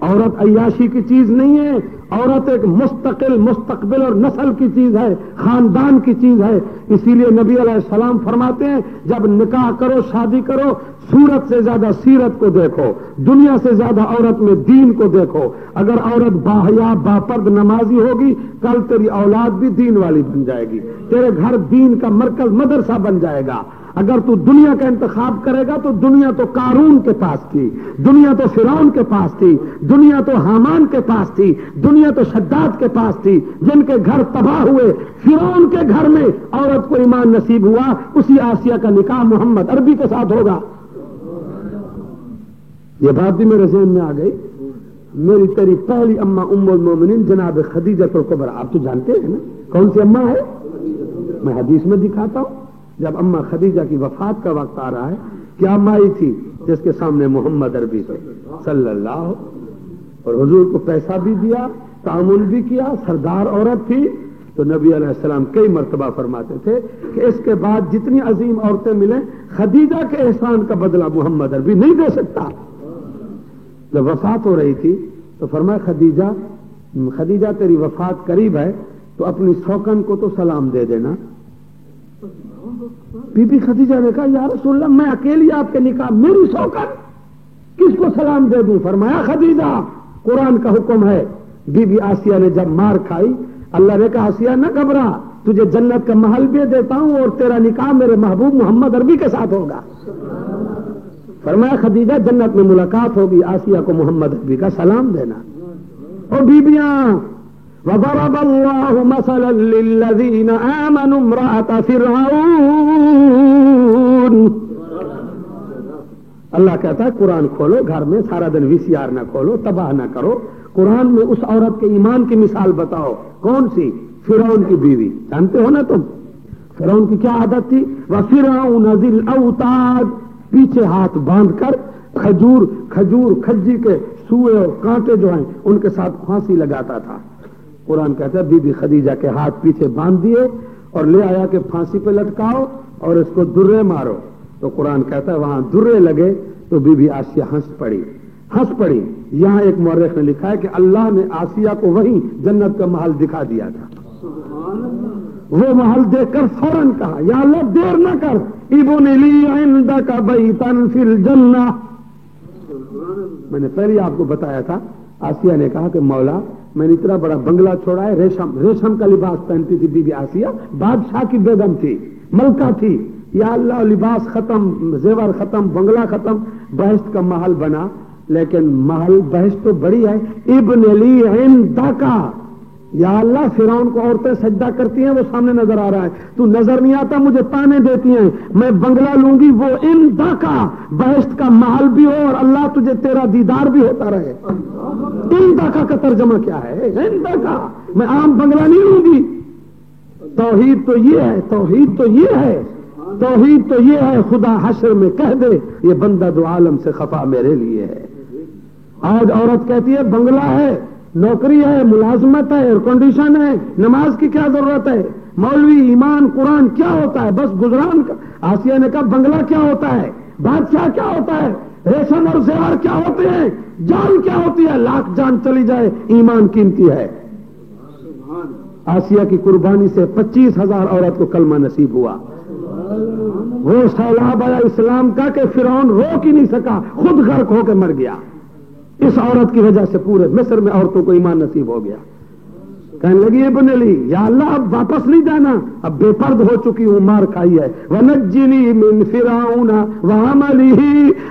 عورت عیاشی کی چیز نہیں ہے، عورت ایک مستقل مستقبل اور نسل کی چیز ہے، خاندان کی چیز ہے۔ اسی لیے نبی علیہ السلام فرماتے ہیں جب نکاح کرو، شادی کرو، صورت سے زیادہ سیرت کو دیکھو، دنیا سے زیادہ عورت میں دین کو دیکھو۔ اگر عورت باحیا باپرد نمازی ہوگی، کل تیری اولاد بھی دین والی بن جائے گی، تیرے گھر دین کا مرکز مدرسہ بن جائے گا۔ اگر تو دنیا کا انتخاب کرے گا تو دنیا تو قارون کے پاس تھی، دنیا تو فرعون کے پاس تھی، دنیا تو حامان کے پاس تھی، دنیا تو شداد کے پاس تھی، جن کے گھر تباہ ہوئے۔ فرعون کے گھر میں عورت کو ایمان نصیب ہوا، اسی آسیہ کا نکاح محمد عربی کے ساتھ ہوگا۔ یہ بات بھی میرے ذہن میں آ گئی، میری تیری پہلی اماں ام المومنین جناب خدیجہ الکبریٰ، آپ تو جانتے ہیں نا کون سی اماں ہے، میں حدیث میں دکھاتا ہوں۔ جب اماں خدیجہ کی وفات کا وقت آ رہا ہے، کیا مائی تھی جس کے سامنے محمد عربی تھے صلی اللہ، اور حضور کو پیسہ بھی دیا، تعامل بھی کیا، سردار عورت تھی۔ تو نبی علیہ السلام کئی مرتبہ فرماتے تھے کہ اس کے بعد جتنی عظیم عورتیں ملیں، خدیجہ کے احسان کا بدلہ محمد عربی نہیں دے سکتا۔ جب وفات ہو رہی تھی تو فرمایا خدیجہ تیری وفات قریب ہے تو اپنی سوکن کو تو سلام دے دینا۔ بی بی خدیجہ نے کہا یا رسول اللہ میں اکیلی آپ کے نکاح، میری سوکن کس کو سلام دے دوں؟ فرمایا خدیجہ قرآن کا حکم ہے۔ بی بی آسیہ نے جب مار کھائی، اللہ نے کہا آسیہ نہ گھبرا، تجھے جنت کا محل بھی دیتا ہوں اور تیرا نکاح میرے محبوب محمد عربی کے ساتھ ہوگا۔ فرمایا خدیجہ جنت میں ملاقات ہوگی، آسیہ کو محمد عربی کا سلام دینا۔ اور بیبیاں وَضَرَبَ اللَّهُ مَثَلًا لِّلَّذِينَ آمَنُوا امْرَأَتَ فِرْعَوْنَ، اللہ کہتا ہے قرآن کھولو گھر میں، سارا دن وی سی آر نہ کھولو، تباہ نہ کرو۔ قرآن میں اس عورت کے ایمان کی مثال بتاؤ، کون سی؟ فرعون کی بیوی، جانتے ہو نا تم فرعون کی کیا عادت تھی؟ وَفِرْعَوْنَ ذِي الْأَوْتَادِ، پیچھے ہاتھ باندھ کر کھجی کے سوئے اور کانٹے جو ہیں ان کے ساتھ پھانسی لگاتا تھا۔ قرآن کہتا ہے بی بی خدیجہ کے ہاتھ پیچھے باندھ دیے اور لے آیا کہ پھانسی پہ لٹکاؤ اور اس کو درے مارو۔ تو قرآن کہتا ہے وہاں درے لگے تو بی بی آسیہ ہنس پڑی۔ یہاں ایک مورخ نے لکھا ہے کہ اللہ نے آسیہ کو وہیں جنت کا محل دکھا دیا تھا۔ وہ محل دیکھ کر فوراً کہا یا اللہ دیر نہ کر، ابن لی عندک بیتا فی الجنہ۔ میں نے پہلے آپ کو بتایا تھا، آسیہ نے کہا کہ مولا میں نے اتنا بڑا بنگلہ چھوڑا ہے، ریشم کا لباس پہنتی تھی بی بی آسیہ، بادشاہ کی بیگم تھی، ملکہ تھی، یا اللہ لباس ختم، زیور ختم، بنگلہ ختم، بہشت کا محل بنا، لیکن محل بہشت تو بڑی ہے، ابن لی عندک، یا اللہ فرعون کو عورتیں سجدہ کرتی ہیں وہ سامنے نظر آ رہا ہے، تو نظر نہیں آتا، مجھے تانے دیتی ہیں، میں بنگلہ لوں گی وہ عندک، بہشت کا محل بھی ہو اور اللہ تجھے تیرا دیدار بھی ہوتا رہے۔ عندک کا ترجمہ کیا ہے؟ عندک، میں عام بنگلہ نہیں لوں گی۔ توحید تو یہ ہے، توحید تو یہ ہے، خدا حشر میں کہہ دے یہ بندہ دو عالم سے خفا میرے لیے ہے۔ آج عورت کہتی ہے بنگلہ ہے، نوکری ہے، ملازمت ہے، ایئر کنڈیشن ہے، نماز کی کیا ضرورت ہے؟ مولوی ایمان قرآن کیا ہوتا ہے؟ بس گزران کا۔ آسیہ نے کہا بنگلہ کیا ہوتا ہے؟ بادشاہ کیا ہوتا ہے؟ ریشم اور زیور کیا ہوتے ہیں؟ جان کیا ہوتی ہے؟ لاکھ جان چلی جائے ایمان قیمتی ہے۔ آسیہ کی قربانی سے 25,000 عورت کو کلمہ نصیب ہوا۔ وہ سیلاب آیا اسلام کا کہ فرعون روک ہی نہیں سکا، خود غرق ہو کے مر گیا۔ اس عورت کی وجہ سے پورے مصر میں عورتوں کو ایمان نصیب ہو گیا۔ کہنے لگی ابن علی یا اللہ اب واپس نہیں جانا، اب بے پرد ہو چکی ہوں، مار کھائی ہے۔ وَنَجِّنِي مِن فِرْعَوْنَ وَعَمَلِهِ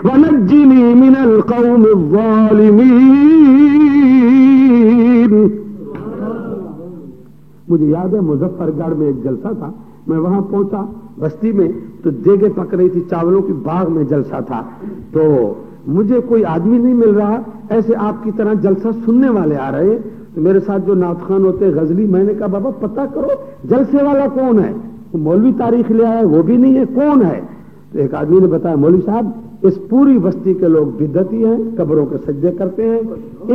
وَنَجِّنِي مِنَ الْقَوْمِ الظَّالِمِينَ۔ مجھے یاد ہے مظفر گڑھ میں ایک جلسہ تھا، میں وہاں پہنچا بستی میں تو دیگیں پک رہی تھی، چاولوں کی باغ میں جلسہ تھا، تو مجھے کوئی آدمی نہیں مل رہا، ایسے آپ کی طرح جلسہ سننے والے آ رہے، تو میرے ساتھ جو نعت خوان ہوتے غزلی، میں نے کہا بابا پتہ کرو جلسے والا کون ہے، مولوی تاریخ لے آیا وہ بھی نہیں ہے، کون ہے؟ تو ایک آدمی نے بتایا مولوی صاحب اس پوری بستی کے لوگ بدعتی ہیں، قبروں کے سجدے کرتے ہیں،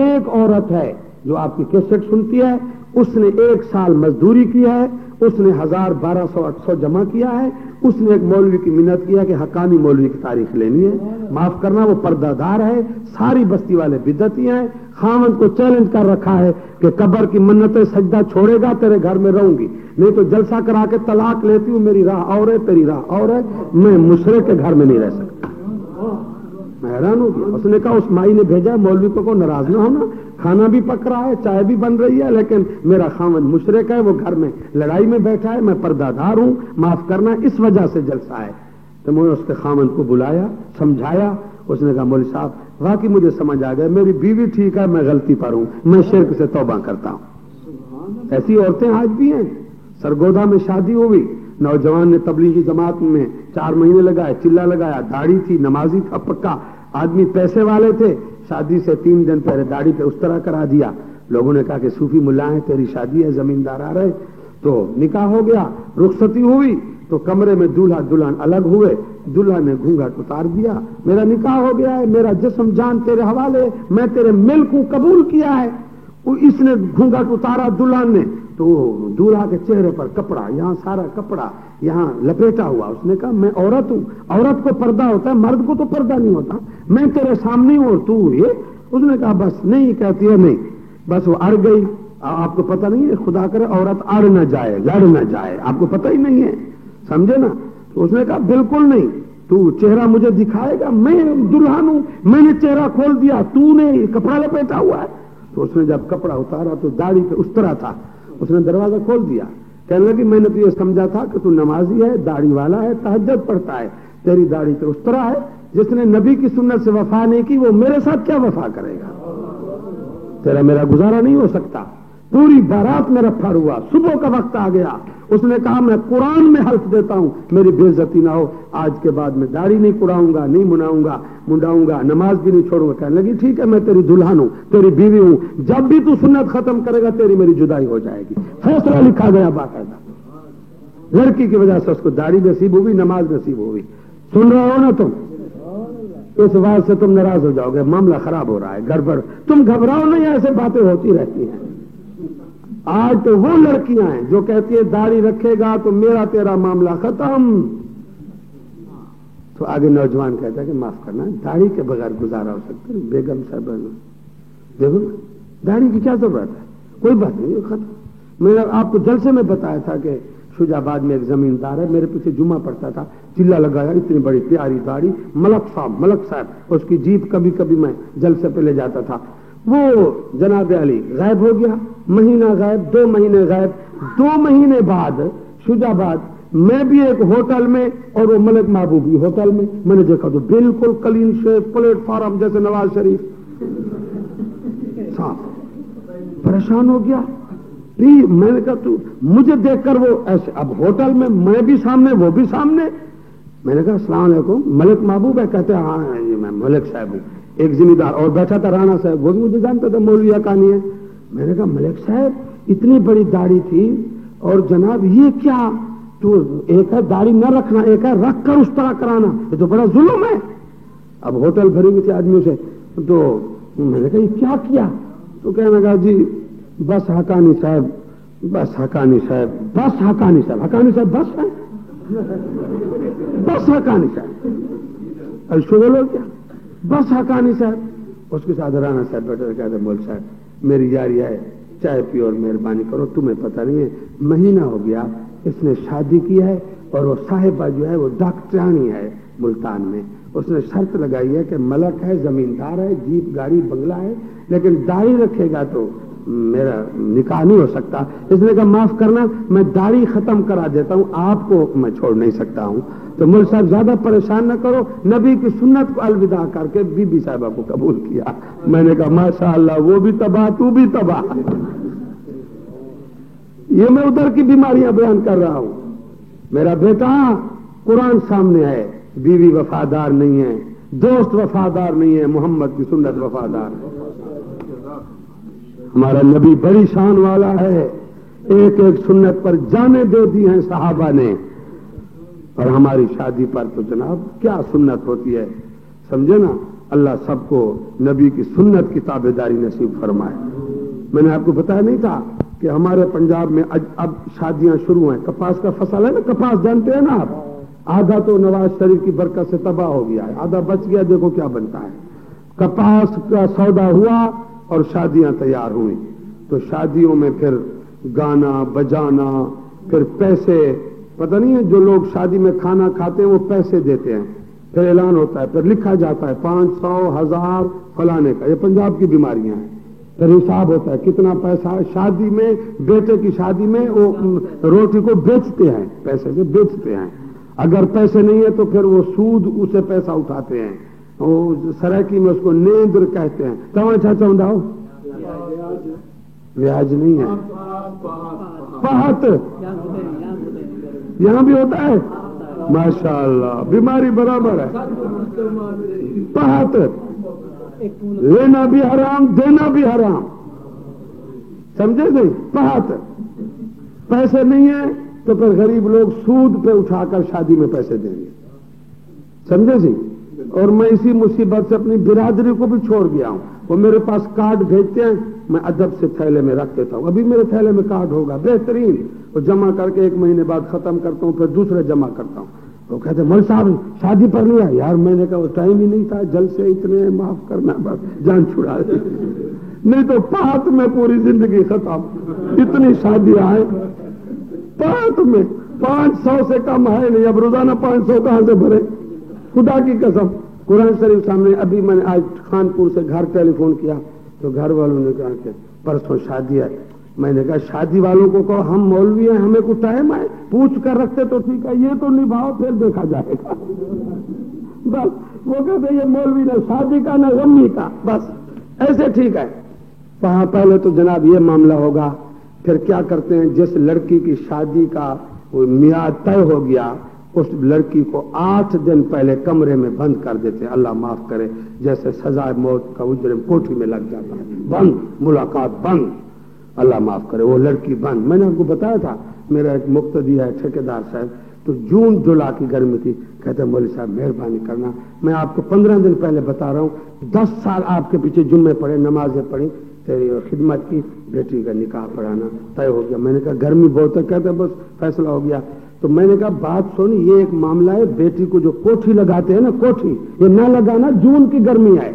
ایک عورت ہے جو آپ کی کیسٹ سنتی ہے، اس نے 1 سال مزدوری کیا ہے، اس نے 1000 1200 800 جمع کیا ہے، اس نے ایک مولوی کی منت کیا کہ حقانی مولوی کی تاریخ لینی ہے، معاف کرنا وہ پردہ دار ہے، ساری بستی والے بدعتی ہیں، خاوند کو چیلنج کر رکھا ہے کہ قبر کی منتیں سجدہ چھوڑے گا تیرے گھر میں رہوں گی، نہیں تو جلسہ کرا کے طلاق لیتی ہوں، میری راہ اور ہے تیری راہ اور ہے، میں مشرک کے گھر میں نہیں رہ سکتا۔ میں حیران ہوں گیا۔ اس نے کہا اس مائی نے بھیجا مولوی کو ناراض نہ ہونا، کھانا بھی پک رہا ہے، چائے بھی بن رہی ہے، لیکن میرا خاوند مشرک ہے، وہ گھر میں لڑائی میں بیٹھا ہے، میں پردہ دار ہوں، معاف کرنا، اس وجہ سے جلسہ ہے۔ تو میں نے اس کے خاوند کو بلایا، سمجھایا۔ اس نے کہا مولوی صاحب واقعی مجھے سمجھ آ گیا، میری بیوی ٹھیک ہے، میں غلطی پر ہوں، میں شرک سے توبہ کرتا ہوں۔ ایسی عورتیں آج بھی ہیں۔ سرگودا میں شادی ہوئی، نوجوان نے تبلیغی جماعت میں 4 مہینے لگائے، چلا لگایا، داڑھی تھی، نمازی تھا پکا، آدمی پیسے والے تھے، شادی سے 3 دن پہلے داڑھی پہ اس طرح کرا دیا۔ لوگوں نے کہا کہ صوفی ملا ہے، تیری شادی ہے، زمیندار آ رہے، تو نکاح ہو گیا، رخصتی ہوئی تو کمرے میں دولہا دلہن الگ ہوئے، دلہا نے گھونگھٹ اتار دیا، میرا نکاح ہو گیا ہے، میرا جسم جان تیرے حوالے، میں تیرے ملک کو قبول کیا ہے۔ اس نے گھونگھٹ اتارا دلہن نے، تو دولہا کے چہرے پر کپڑا، یہاں سارا کپڑا یہاں لپیٹا ہوا۔ اس نے کہا میں عورت ہوں، عورت کو پردہ ہوتا ہے، مرد کو تو پردہ نہیں ہوتا، میں تیرے سامنے ہوں اور تو یہ۔ اس نے کہا بس نہیں، کہتی ہے نہیں، بس وہ اڑ گئی۔ آپ کو پتہ نہیں ہے، خدا کرے عورت اڑ نہ جائے، لڑ نہ جائے، آپ کو پتہ ہی نہیں ہے، سمجھے نا۔ تو اس نے کہا بالکل نہیں، تو چہرہ مجھے دکھائے گا، میں دلہن ہوں، میں نے چہرہ کھول دیا، تو نے کپڑا لپیٹا ہوا ہے۔ تو اس نے جب کپڑا اتارا تو داڑھی پہ اس طرح تھا، اس نے دروازہ کھول دیا، کہنے لگی میں نے تو یہ سمجھا تھا کہ تو نمازی ہے، داڑھی والا ہے، تہجد پڑھتا ہے، تیری داڑھی پہ اس طرح ہے، جس نے نبی کی سنت سے وفا نہیں کی وہ میرے ساتھ کیا وفا کرے گا، تیرا میرا گزارا نہیں ہو سکتا۔ پوری بارات میں رفع ہوا، صبح کا وقت آ گیا، اس نے کہا میں قرآن میں حلف دیتا ہوں میری بے عزتی نہ ہو، آج کے بعد میں داڑھی نہیں کڑاؤں گا، نہیں منڈاؤں گا، نماز بھی نہیں چھوڑوں گا۔ کہنے لگی ٹھیک ہے، میں تیری دلہن ہوں، تیری بیوی ہوں، جب بھی تو سنت ختم کرے گا تیری میری جدائی ہو جائے گی۔ فیصلہ لکھا گیا باقاعدہ، لڑکی کی وجہ سے اس کو داڑھی نصیب ہوئی، نماز نصیب ہوئی۔ سن رہے ہو نا تم؟ اس بات سے تم ناراض ہو جاؤ گے، معاملہ خراب ہو رہا ہے، گڑبڑ، تم گھبراؤ نہیں، ایسے باتیں ہوتی رہتی ہیں۔ آج تو وہ لڑکیاں ہیں جو کہتی ہے داڑھی رکھے گا تو میرا تیرا معاملہ ختم۔ تو آگے نوجوان کہتا ہے کہ معاف کرنا، داڑھی کے بغیر گزارا ہو سکتا ہے، بیگم صاحب دیکھو داڑھی کی کیا ضرورت ہے، کوئی بات نہیں، ختم۔ میں نے آپ کو جلسے میں بتایا تھا کہ شجاع آباد میں ایک زمیندار ہے، میرے پیچھے جمعہ پڑتا تھا، چلا لگایا، اتنی بڑی پیاری داڑھی، ملک صاحب، اس کی جیپ کبھی کبھی میں جلسے پہ لے جاتا تھا۔ وہ جناب علی غائب ہو گیا، مہینہ غائب، 2 مہینے غائب، 2 مہینے بعد شجاع آباد میں بھی ایک ہوٹل میں اور وہ ملک محبوب بھی ہوٹل میں نے دیکھا تو بالکل کلین شیف، پلیٹ فارم جیسے نواز شریف، صاف۔ پریشان ہو گیا، میں نے کہا تو مجھے دیکھ کر وہ ایسے، اب ہوٹل میں بھی سامنے وہ بھی سامنے، میں نے کہا السلام علیکم، ملک محبوب ہے؟ کہتے ہیں ہاں جی میں ملک صاحب ہوں۔ ایک ذمہ دار اور بیٹھا تھا رانا صاحب، وہ بھی مجھے جانتا تھا، مولوی حقانی ہے۔ میں نے کہا ملک صاحب اتنی بڑی داڑھی تھی اور جناب یہ کیا، تو ایک ہے داڑھی نہ رکھنا، ایک ہے رکھ کر اس طرح کرانا، یہ تو بڑا ظلم ہے۔ اب ہوٹل بھری ہوئی تھی آدمیوں سے، تو میں نے کہا یہ کیا کیا؟ تو کہنے لگا جی بس حقانی صاحب، بس حقانی صاحب، بس حقانی صاحب، حقانی صاحب بس ہے، بس حقانی صاحب، الشغل ہو گیا، بس حقانی صاحب۔ اس کے ساتھ رانا صاحب بیٹھے کہتے مول صاحب میری یاری ہے، چائے پیو اور مہربانی کرو، تمہیں پتہ نہیں ہے مہینہ ہو گیا اس نے شادی کی ہے اور وہ صاحبہ جو ہے وہ ڈاکٹرانی ہے ملتان میں، اس نے شرط لگائی ہے کہ ملک ہے، زمیندار ہے، جیپ گاڑی بنگلہ ہے، لیکن داڑھی رکھے گا تو میرا نکاح نہیں ہو سکتا۔ اس نے کہا معاف کرنا، میں داڑھی ختم کرا دیتا ہوں، آپ کو میں چھوڑ نہیں سکتا ہوں۔ تو مول صاحب زیادہ پریشان نہ کرو، نبی کی سنت کو الوداع کر کے بی بی صاحبہ کو قبول کیا۔ میں نے کہا ماشاءاللہ، وہ بھی تباہ تو بھی تباہ۔ یہ میں ادھر کی بیماریاں بیان کر رہا ہوں۔ میرا بیٹا قرآن سامنے ہے، بیوی وفادار نہیں ہے، دوست وفادار نہیں ہے، محمد کی سنت وفادار ہے۔ ہمارا نبی بڑی شان والا ہے، ایک ایک سنت پر جانیں دے دی ہیں صحابہ نے، اور ہماری شادی پر تو جناب کیا سنت ہوتی ہے، سمجھے نا۔ اللہ سب کو نبی کی سنت کی تابعداری نصیب فرمائے۔ میں نے آپ کو بتایا نہیں تھا کہ ہمارے پنجاب میں اب شادیاں شروع ہیں، کپاس کا فصل ہے نا، کپاس جانتے ہیں نا آپ، آدھا تو نواز شریف کی برکت سے تباہ ہو گیا ہے، آدھا بچ گیا، دیکھو کیا بنتا ہے۔ کپاس کا سودا ہوا اور شادیاں تیار ہوئیں، تو شادیوں میں پھر گانا بجانا، پھر پیسے، پتہ نہیں ہے جو لوگ شادی میں کھانا کھاتے ہیں وہ پیسے دیتے ہیں، پھر اعلان ہوتا ہے، پھر لکھا جاتا ہے 500 1000 فلانے کا، یہ پنجاب کی بیماریاں ہیں، پھر حساب ہوتا ہے کتنا پیسہ شادی میں، بیٹے کی شادی میں وہ روٹی کو بیچتے ہیں، پیسے سے بیچتے ہیں، اگر پیسے نہیں ہے تو پھر وہ سود اسے پیسہ اٹھاتے ہیں، وہ سرائکی میں اس کو نیندر کہتے ہیں، تو چاچا ہوں بیاج نہیں ہے، پہت یہاں بھی ہوتا ہے، ماشاءاللہ بیماری برابر ہے، پہت لینا بھی حرام دینا بھی حرام، سمجھے نہیں؟ پہت پیسے نہیں ہیں تو پھر غریب لوگ سود پہ اٹھا کر شادی میں پیسے دیں گے، سمجھے جی؟ اور میں اسی مصیبت سے اپنی برادری کو بھی چھوڑ گیا ہوں، وہ میرے پاس کارڈ بھیجتے ہیں، میں ادب سے تھیلے میں رکھ دیتا ہوں، ابھی میرے تھیلے میں کارڈ ہوگا بہترین، وہ جمع کر کے 1 مہینے بعد ختم کرتا ہوں، پھر دوسرے جمع کرتا ہوں، وہ کہتے ہیں مول صاحب شادی پر لیا، یار میں نے کہا وہ ٹائم ہی نہیں تھا، جل سے اتنے معاف کرنا، بس جان چھڑا دے، نہیں تو پات میں پوری زندگی ختم، اتنی شادیاں ہیں پات میں، 500 سے کم ہے نہیں، اب روزانہ 500 کہاں سے بھرے، خدا کی قسم۔ قرآن شریف سامنے، ابھی میں نے آج خانپور سے گھر ٹیلی فون کیا تو گھر والوں نے کہا کہ پرسوں شادی ہے، میں نے کہا شادی والوں کو کہو ہم مولوی ہیں، ہمیں کچھ ٹائم ہے، پوچھ کر رکھتے تو ٹھیک ہے، یہ تو نبھاؤ پھر دیکھا جائے گا، بس وہ کہتے یہ مولوی نہ شادی کا نہ غمی کا، بس ایسے ٹھیک ہے۔ وہاں پہلے تو جناب یہ معاملہ ہوگا، پھر کیا کرتے ہیں، جس لڑکی کی شادی کا میعاد طے ہو گیا اس لڑکی کو 8 دن پہلے کمرے میں بند کر دیتے ہیں، اللہ معاف کرے، جیسے سزائے موت کا مجرم کوٹھی میں لگ جاتا ہے، بند، ملاقات بند، اللہ معاف کرے، وہ لڑکی بند۔ میں نے آپ کو بتایا تھا، میرا ایک مقتدی ہے ٹھیکیدار صاحب، تو جون جولائی کی گرمی تھی، کہتے ہیں مولوی صاحب مہربانی کرنا، میں آپ کو 15 دن پہلے بتا رہا ہوں، 10 سال آپ کے پیچھے جمعے پڑھے، نمازیں پڑھی، تیری خدمت کی، بیٹی کا نکاح پڑھانا طے ہو گیا۔ میں نے کہا گرمی بہت ہے، کہتے بس فیصلہ ہو گیا۔ تو میں نے کہا بات سن، یہ ایک معاملہ ہے، بیٹی کو جو کوٹھی لگاتے ہیں نا، کوٹھی یہ نہ لگانا، جون کی گرمی ہے۔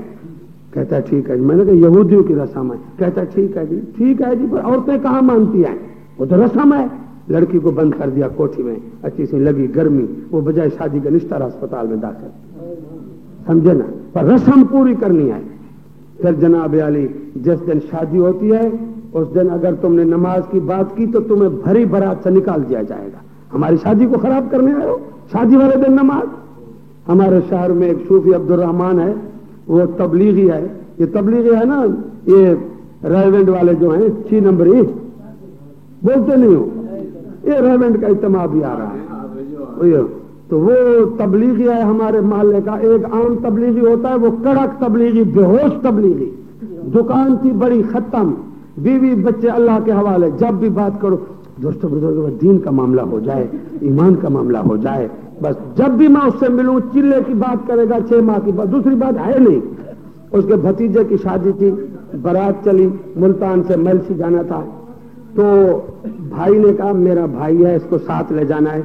کہتا ہے ٹھیک ہے جی۔ میں نے کہا یہودیوں کی رسم ہے، کہتا ہے ٹھیک ہے جی، ٹھیک ہے جی، پر عورتیں کہاں مانتی ہیں، وہ تو رسم ہے۔ لڑکی کو بند کر دیا کوٹھی میں، اچھی سی لگی گرمی، وہ بجائے شادی کا نشتر اسپتال میں داخل، سمجھے نا، پر رسم پوری کرنی ہے۔ پھر جناب علی جس دن شادی ہوتی ہے اس دن اگر تم نے نماز کی بات کی تو تمہیں بھری برات سے نکال دیا جائے گا، ہماری شادی کو خراب کرنے آئے ہو، شادی والے دن نماز۔ ہمارے شہر میں ایک صوفی عبد الرحمان ہے، وہ تبلیغی ہے، یہ تبلیغی ہے نا، یہ ریونڈ والے جو ہیں 6 نمبری بولتے نہیں ہو، یہ ریونڈ کا اجتماع بھی آ رہا ہے، تو وہ تبلیغی ہے ہمارے محلے کا۔ ایک عام تبلیغی ہوتا ہے، وہ کڑک تبلیغی، بے ہوش تبلیغی، دکان تھی بڑی ختم، بیوی بچے اللہ کے حوالے، جب بھی بات کرو دوستوں بزرگوں، دین کا معاملہ ہو جائے، ایمان کا معاملہ ہو جائے، بس جب بھی میں اس سے ملوں چلے کی بات کرے گا، 6 ماہ کی بات، دوسری بات ہے نہیں۔ اس کے بھتیجے کی شادی تھی، بارات چلی، ملتان سے میلسی جانا تھا، تو بھائی نے کہا میرا بھائی ہے، اس کو ساتھ لے جانا ہے۔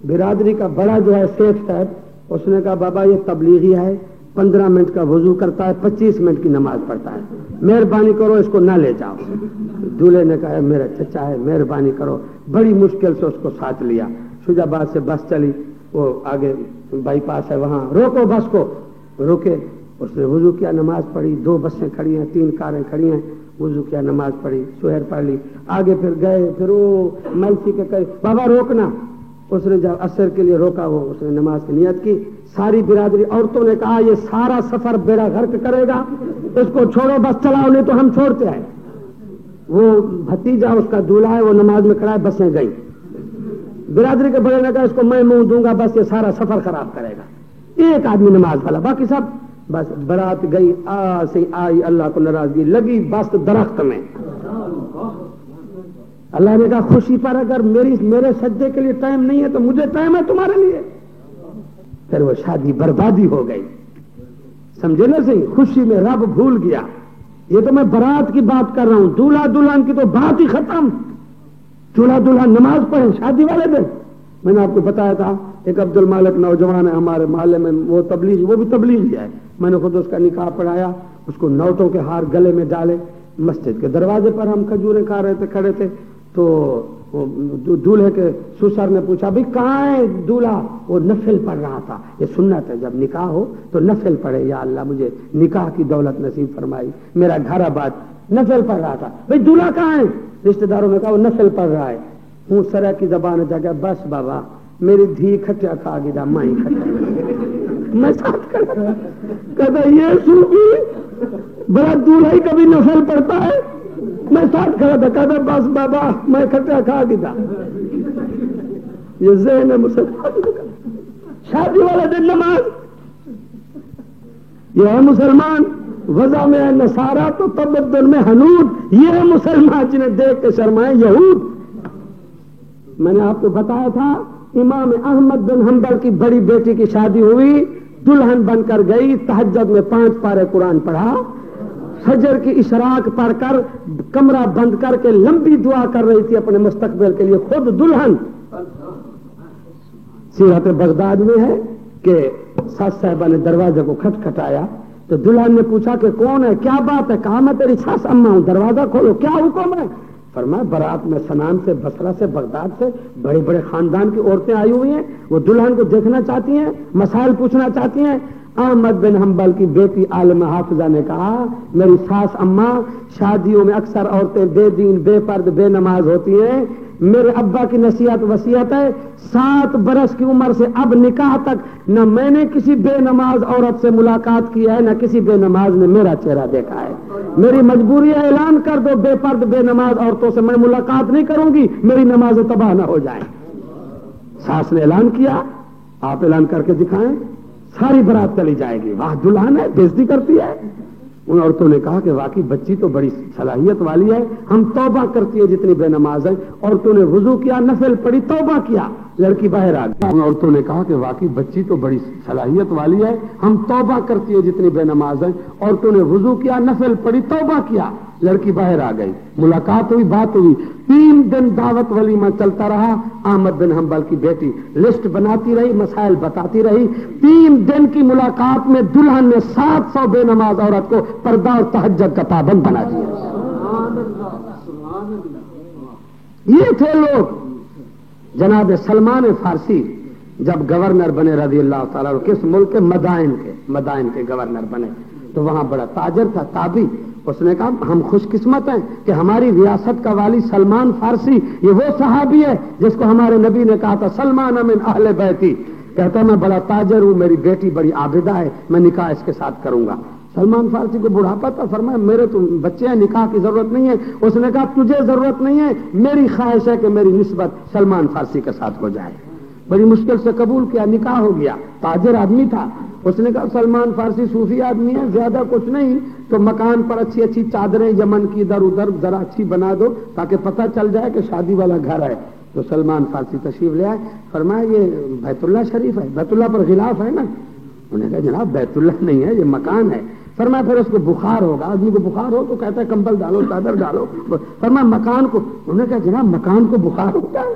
برادری کا بڑا جو ہے شیخ صاحب، اس نے کہا بابا یہ تبلیغی ہے، 15 منٹ کا وضو کرتا ہے، 25 منٹ کی نماز پڑھتا ہے، مہربانی کرو اس کو نہ لے جاؤ۔ دولہے نے کہا میرا چچا ہے، مہربانی کرو، بڑی مشکل سے اس کو ساتھ لیا۔ شجاع آباد سے بس چلی، وہ آگے بائی پاس ہے، وہاں روکو بس کو، روکے، اس نے وضو کیا، نماز پڑھی، 2 بسیں کھڑی ہیں، 3 کاریں کھڑی ہیں، وضو کیا، نماز پڑھی، سحر پڑھ لی، آگے پھر گئے، پھر وہ ملسی کے کہے بابا روکنا، اس نے جب عصر کے لیے روکا، وہ اس نے نماز کی نیت کی، ساری برادری عورتوں نے کہا یہ سارا سفر بیڑا غرق کرے گا، اس کو چھوڑو بس چلاؤ، نہیں تو ہم چھوڑتے ہیں۔ وہ بھتیجا اس کا دولہا ہے، وہ نماز میں کھڑا ہے، بسیں گئی، برادری کے بڑے نے کہا اس کو میں منہ دوں گا، بس یہ سارا سفر خراب کرے گا۔ ایک آدمی نماز والا، باقی سب بس برات گئی، سے آئی، اللہ کو ناراضگی لگی بس درخت میں۔ اللہ نے کہا خوشی پر اگر میرے سجدے کے لیے ٹائم نہیں ہے تو مجھے ٹائم ہے تمہارے لیے۔ پھر وہ شادی بربادی ہو گئی، سمجھے نا صحیح، خوشی میں رب بھول گیا۔ یہ تو میں برات کی بات کر رہا ہوں، دولہا دلہن کی تو بات ہی ختم۔ دولہا دلہن نماز پڑھیں شادی والے دن۔ میں نے آپ کو بتایا تھا ایک عبد المالک نوجوان ہے ہمارے محلے میں، وہ بھی تبلیغی ہے، میں نے خود اس کا نکاح پڑھایا، اس کو نوٹوں کے ہار گلے میں ڈالے، مسجد کے دروازے پر ہم کھجوریں کھا رہے تھے، کھڑے تھے، تو دولہے کے سسر نے پوچھا بھائی کہاں ہے دولہا؟ وہ نفل پڑھ رہا تھا، یہ سنت ہے جب نکاح ہو تو نفل پڑھے، یا اللہ مجھے نکاح کی دولت نصیب فرمائی، میرا گھر آباد، نفل پڑھ رہا تھا۔ بھائی دولہا کہاں ہے؟ رشتہ داروں نے کہا وہ نفل پڑھ رہا ہے۔ ہوں سرا کی زبان جا کے بس بابا میری دھی کھٹیا کھا گی دا مائی کھٹیا، میں ساتھ کھڑا کہتا یہ صوفی بڑا دولہا ہی کبھی نفل پڑھتا ہے، میں ساتھ کھڑا تھا، کہتا بس بابا میں کھٹیا کھا گی دا۔ یہ ذہن ہے مسلمان کا، شادی والا دن نماز، یہ ہے مسلمان، وضع میں ہے نصارہ تو تبدل میں حنود، یہ ہے مسلمان جنہیں دیکھ کے شرمائے یہود۔ میں نے آپ کو بتایا تھا امام احمد بن حنبل کی بڑی بیٹی کی شادی ہوئی، دلہن بن کر گئی، تہجد میں 5 پارے قرآن پڑھا، فجر کی اشراق پڑھ کر کمرہ بند کر کے لمبی دعا کر رہی تھی اپنے مستقبل کے لیے، خود دلہن۔ سیرت بغداد میں ہے کہ ساس صاحبہ نے دروازے کو کھٹکھٹایا تو دلہن نے پوچھا کہ کون ہے، کیا بات ہے؟ کہا میں تیری ساس اماں ہوں، دروازہ کھولو، کیا حکم ہے؟ فرمایا برات میں سنان سے، بصرہ سے، بغداد سے بڑے بڑے خاندان کی عورتیں آئی ہوئی ہیں، وہ دلہن کو دیکھنا چاہتی ہیں، مسائل پوچھنا چاہتی ہیں۔ احمد بن حنبل کی بیٹی عالم حافظہ نے کہا میری ساس اماں، شادیوں میں اکثر عورتیں بے دین، بے پرد، بے نماز ہوتی ہیں، میرے ابا کی نصیحت وصیت ہے 7 برس کی عمر سے اب نکاح تک نہ میں نے کسی بے نماز عورت سے ملاقات کی ہے، نہ کسی بے نماز نے میرا چہرہ دیکھا ہے، میری مجبوری ہے اعلان کر دو بے پرد بے نماز عورتوں سے میں ملاقات نہیں کروں گی، میری نمازیں تباہ نہ ہو جائیں۔ ساس نے اعلان کیا، آپ اعلان کر کے دکھائیں، ساری برات چلی جائے گی، واہ دلہن ہے، بے عزتی کرتی ہے۔ ان عورتوں نے کہا کہ واقعی بچی تو بڑی صلاحیت والی ہے، ہم توبہ کرتی ہے جتنی بے نماز ہے۔ عورتوں نے وضو کیا، نفل پڑھی، توبہ کیا، لڑکی باہر آ گئی۔ ان عورتوں نے کہا کہ واقعی بچی تو بڑی صلاحیت والی ہے، ہم توبہ کرتی ہے جتنی بے نماز ہے۔ عورتوں نے وضو کیا، نفل پڑھی، توبہ کیا، لڑکی باہر آ گئی، ملاقات ہوئی، بات ہوئی، 3 دن دعوت ولیمہ چلتا رہا۔ احمد بن حنبل کی بیٹی لسٹ بناتی رہی، مسائل بتاتی رہی، 3 دن کی ملاقات میں دلہن نے 700 بے نماز عورت کو پردہ اور تہجد کا پابند بنا دیا۔ یہ تھے لوگ۔ جناب سلمان فارسی جب گورنر بنے رضی اللہ تعالیٰ، کس ملک کے؟ مدائن کے گورنر بنے، تو وہاں بڑا تاجر تھا، تابی۔ اس نے کہا ہم خوش قسمت ہیں کہ ہماری ریاست کا والی سلمان فارسی، یہ وہ صحابی ہے جس کو ہمارے نبی نے کہا تھا سلمان من اہل بیتی، کہتا میں بڑا تاجر ہوں، میری بیٹی بڑی عابدہ ہے، میں نکاح اس کے ساتھ کروں گا۔ سلمان فارسی کو بڑھاپا تھا، فرمایا میرے تو بچے ہیں، نکاح کی ضرورت نہیں ہے۔ اس نے کہا تجھے ضرورت نہیں ہے، میری خواہش ہے کہ میری نسبت سلمان فارسی کے ساتھ ہو جائے۔ بڑی مشکل سے قبول کیا، نکاح ہو گیا۔ تاجر آدمی تھا، اس نے کہا سلمان فارسی صوفی آدمی ہے، زیادہ کچھ نہیں تو مکان پر اچھی اچھی چادریں یمن کی ادھر ادھر ذرا اچھی بنا دو تاکہ پتہ چل جائے کہ شادی والا گھر ہے۔ تو سلمان فارسی تشریف لے آئے، فرمایا یہ بیت اللہ شریف ہے، بیت اللہ پر غلاف ہے نا؟ انہوں نے کہا جناب بیت اللہ نہیں ہے، یہ مکان ہے۔ فرمایا پھر اس کو بخار ہوگا، آدمی کو بخار ہو تو کہتا ہے کمبل ڈالو، چادر ڈالو۔ فرمایا مکان کو، انہوں نے کہا جناب مکان کو بخار ہوتا ہے؟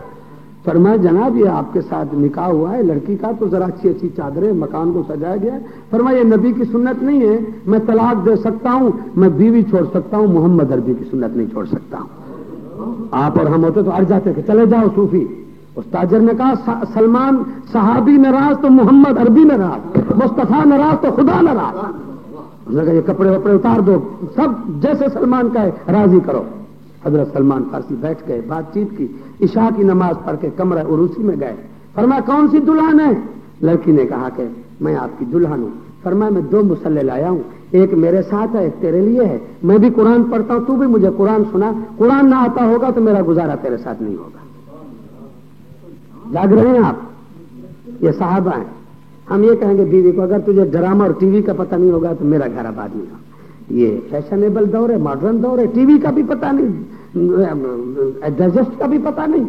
فرمایا جناب یہ آپ کے ساتھ نکاح ہوا ہے لڑکی کا تو ذرا اچھی اچھی چادریں، مکان کو سجایا گیا ہے۔ فرمایا یہ نبی کی سنت نہیں ہے، میں طلاق دے سکتا ہوں، میں بیوی چھوڑ سکتا ہوں، محمد عربی کی سنت نہیں چھوڑ سکتا ہوں۔ آپ اور ہم ہوتے تو اڑ جاتے کہ چلے جاؤ صوفی۔ اس تاجر نے کہا سلمان صحابی ناراض تو محمد عربی ناراض، مصطفیٰ ناراض تو خدا ناراض۔ اس نے کہا یہ کپڑے وپڑے اتار دو، سب جیسے سلمان کا ہے راضی کرو۔ حضرت سلمان فارسی بیٹھ گئے، بات چیت کی، عشاء کی نماز پڑھ کے کمرہ عروسی میں گئے۔ فرمایا کون سی دلہن ہے؟ لڑکی نے کہا کہ میں آپ کی دلہن ہوں۔ فرمایا میں 2 مصلے لایا ہوں، ایک میرے ساتھ ہے، ایک تیرے لیے ہے، میں بھی قرآن پڑھتا ہوں، تو بھی مجھے قرآن سنا، قرآن نہ آتا ہوگا تو میرا گزارا تیرے ساتھ نہیں ہوگا۔ جاگ رہے ہیں آپ؟ یہ صحابہ ہیں۔ ہم یہ کہیں گے بیوی کو اگر تجھے ڈرامہ اور ٹی وی کا پتہ نہیں ہوگا تو میرا گھر آباد نہیں ہوگا۔ یہ فیشنیبل دور ہے، ماڈرن دور ہے، ٹی وی کا بھی پتہ نہیں، ڈائجسٹ کا بھی پتہ نہیں۔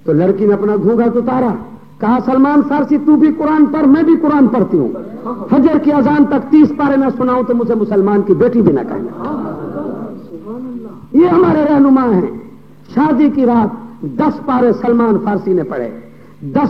تو لڑکی نے اپنا گھونگھٹ اتارا، کہا سلمان فارسی تو بھی قرآن پڑھ، میں بھی قرآن پڑھتی ہوں، فجر کی اذان تک 30 پارے نہ سناؤں تو مجھے مسلمان کی بیٹی بھی نہ کہنا۔ یہ ہمارے رہنما ہیں۔ شادی کی رات 10 پارے سلمان فارسی نے پڑھے، 10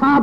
7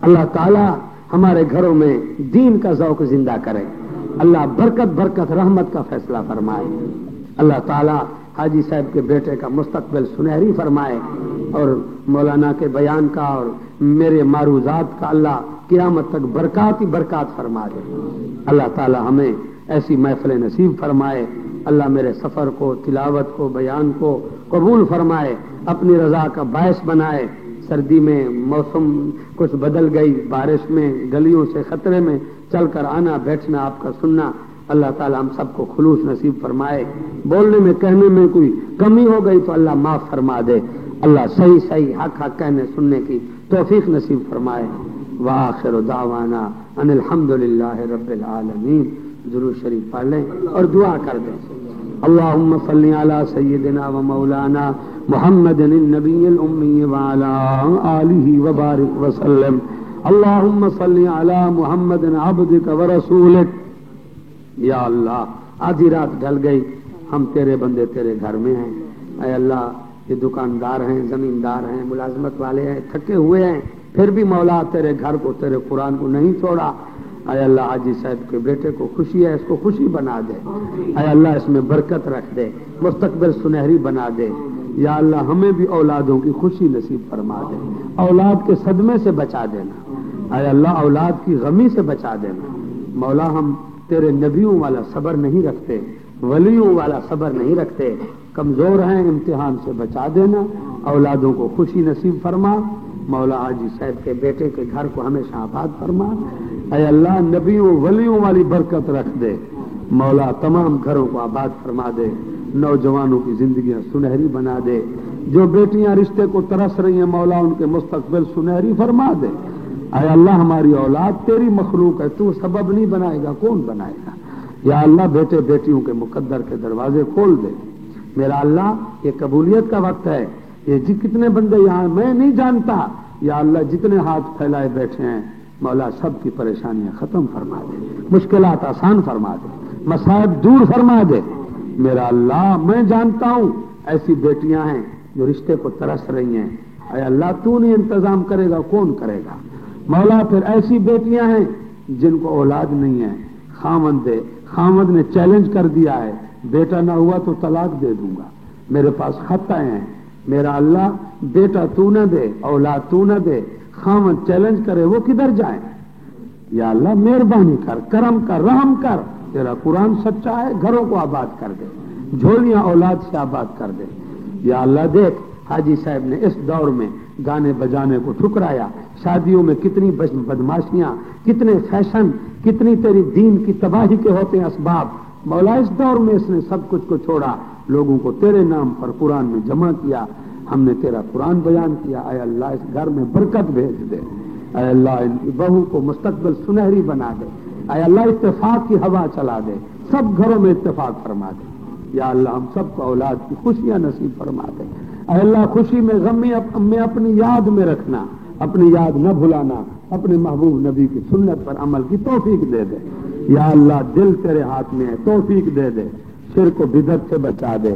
اللہ تعالیٰ ہمارے گھروں میں دین کا ذوق زندہ کرے، اللہ برکت برکت رحمت کا فیصلہ فرمائے، اللہ تعالیٰ حاجی صاحب کے بیٹے کا مستقبل سنہری فرمائے، اور مولانا کے بیان کا اور میرے معروضات کا اللہ قیامت تک برکات ہی برکات فرما دے۔ اللہ تعالیٰ ہمیں ایسی محفل نصیب فرمائے، اللہ میرے سفر کو، تلاوت کو، بیان کو قبول فرمائے، اپنی رضا کا باعث بنائے۔ سردی میں موسم کچھ بدل گئی، بارش میں گلیوں سے خطرے میں چل کر آنا بیٹھنا آپ کا سننا، اللہ تعالیٰ ہم سب کو خلوص نصیب فرمائے۔ بولنے میں کہنے میں کوئی کمی ہو گئی تو اللہ معاف فرما دے، اللہ صحیح صحیح حق حق کہنے سننے کی توفیق نصیب فرمائے۔ وآخر دعوانا ان الحمدللہ رب العالمین۔ درود شریف پڑھ لیں اور دعا کر دیں۔ اللہم صلی علی سیدنا و مولانا محمد النبی الامی وعلی آلہ وبارک وسلم۔ اللہم صلی علی محمد عبدک ورسولک۔ یا اللہ آدھی رات ڈھل گئی، ہم تیرے بندے تیرے گھر میں ہیں، اے اللہ یہ دکاندار ہیں، زمیندار ہیں، ملازمت والے ہیں، تھکے ہوئے ہیں، پھر بھی مولا تیرے گھر کو، تیرے قرآن کو نہیں چھوڑا۔ اے اللہ حاجی صاحب کے بیٹے کو خوشی ہے، اس کو خوشی بنا دے، اے اللہ اس میں برکت رکھ دے، مستقبل سنہری بنا دے۔ یا اللہ ہمیں بھی اولادوں کی خوشی نصیب فرما دے، اولاد کے صدمے سے بچا دینا، اے اللہ اولاد کی غمی سے بچا دینا۔ مولا ہم تیرے نبیوں والا صبر نہیں رکھتے، ولیوں والا صبر نہیں رکھتے، کمزور ہیں، امتحان سے بچا دینا، اولادوں کو خوشی نصیب فرما۔ مولا حاجی صاحب کے بیٹے کے گھر کو ہمیشہ آباد فرما، اے اللہ نبیوں ولیوں والی برکت رکھ دے، مولا تمام گھروں کو آباد فرما دے، نوجوانوں کی زندگیاں سنہری بنا دے، جو بیٹیاں رشتے کو ترس رہی ہیں مولا ان کے مستقبل سنہری فرما دے۔ اے اللہ ہماری اولاد تیری مخلوق ہے، تو سبب نہیں بنائے گا کون بنائے گا؟ یا اللہ بیٹے بیٹیوں کے مقدر کے دروازے کھول دے۔ میرا اللہ یہ قبولیت کا وقت ہے، یہ کتنے بندے یہاں میں نہیں جانتا، یا اللہ جتنے ہاتھ پھیلائے بیٹھے ہیں مولا سب کی پریشانیاں ختم فرما دے، مشکلات آسان فرما دے، مصائب دور فرما دے۔ میرا اللہ میں جانتا ہوں ایسی بیٹیاں ہیں جو رشتے کو ترس رہی ہیں، اے اللہ تو نہیں انتظام کرے گا کون کرے گا؟ مولا پھر ایسی بیٹیاں ہیں جن کو اولاد نہیں ہے، خاوند نے چیلنج کر دیا ہے، بیٹا نہ ہوا تو طلاق دے دوں گا، میرے پاس خط آئے ہیں، میرا اللہ بیٹا تو نہ دے، اولاد تو نہ دے، خاوند چیلنج کرے وہ کدھر جائیں؟ یا اللہ مہربانی کر، کرم کر، رحم کر، تیرا قرآن سچا ہے، گھروں کو آباد کر دے، جھولیاں اولاد سے آباد کر دے۔ یا اللہ دیکھ حاجی صاحب نے اس دور میں گانے بجانے کو ٹھکرایا، شادیوں میں کتنی بدماشیاں، کتنے فیشن، کتنی تیری دین کی تباہی کے ہوتے ہیں اسباب، مولا اس دور میں اس نے سب کچھ کو چھوڑا، لوگوں کو تیرے نام پر قرآن میں جمع کیا، ہم نے تیرا قرآن بیان کیا۔ اے اللہ اس گھر میں برکت بھیج دے، اے اللہ ان کی بہو کو مستقبل سنہری بنا دے، اے اللہ اتفاق کی ہوا چلا دے، سب گھروں میں اتفاق فرما دے۔ یا اللہ ہم سب کو اولاد کی خوشیاں نصیب فرما دے، اے اللہ خوشی میں غم میں اپنی یاد میں رکھنا، اپنی یاد نہ بھلانا، اپنے محبوب نبی کی سنت پر عمل کی توفیق دے دے۔ یا اللہ دل تیرے ہاتھ میں ہے، توفیق دے دے، شرک و بدعت سے بچا دے۔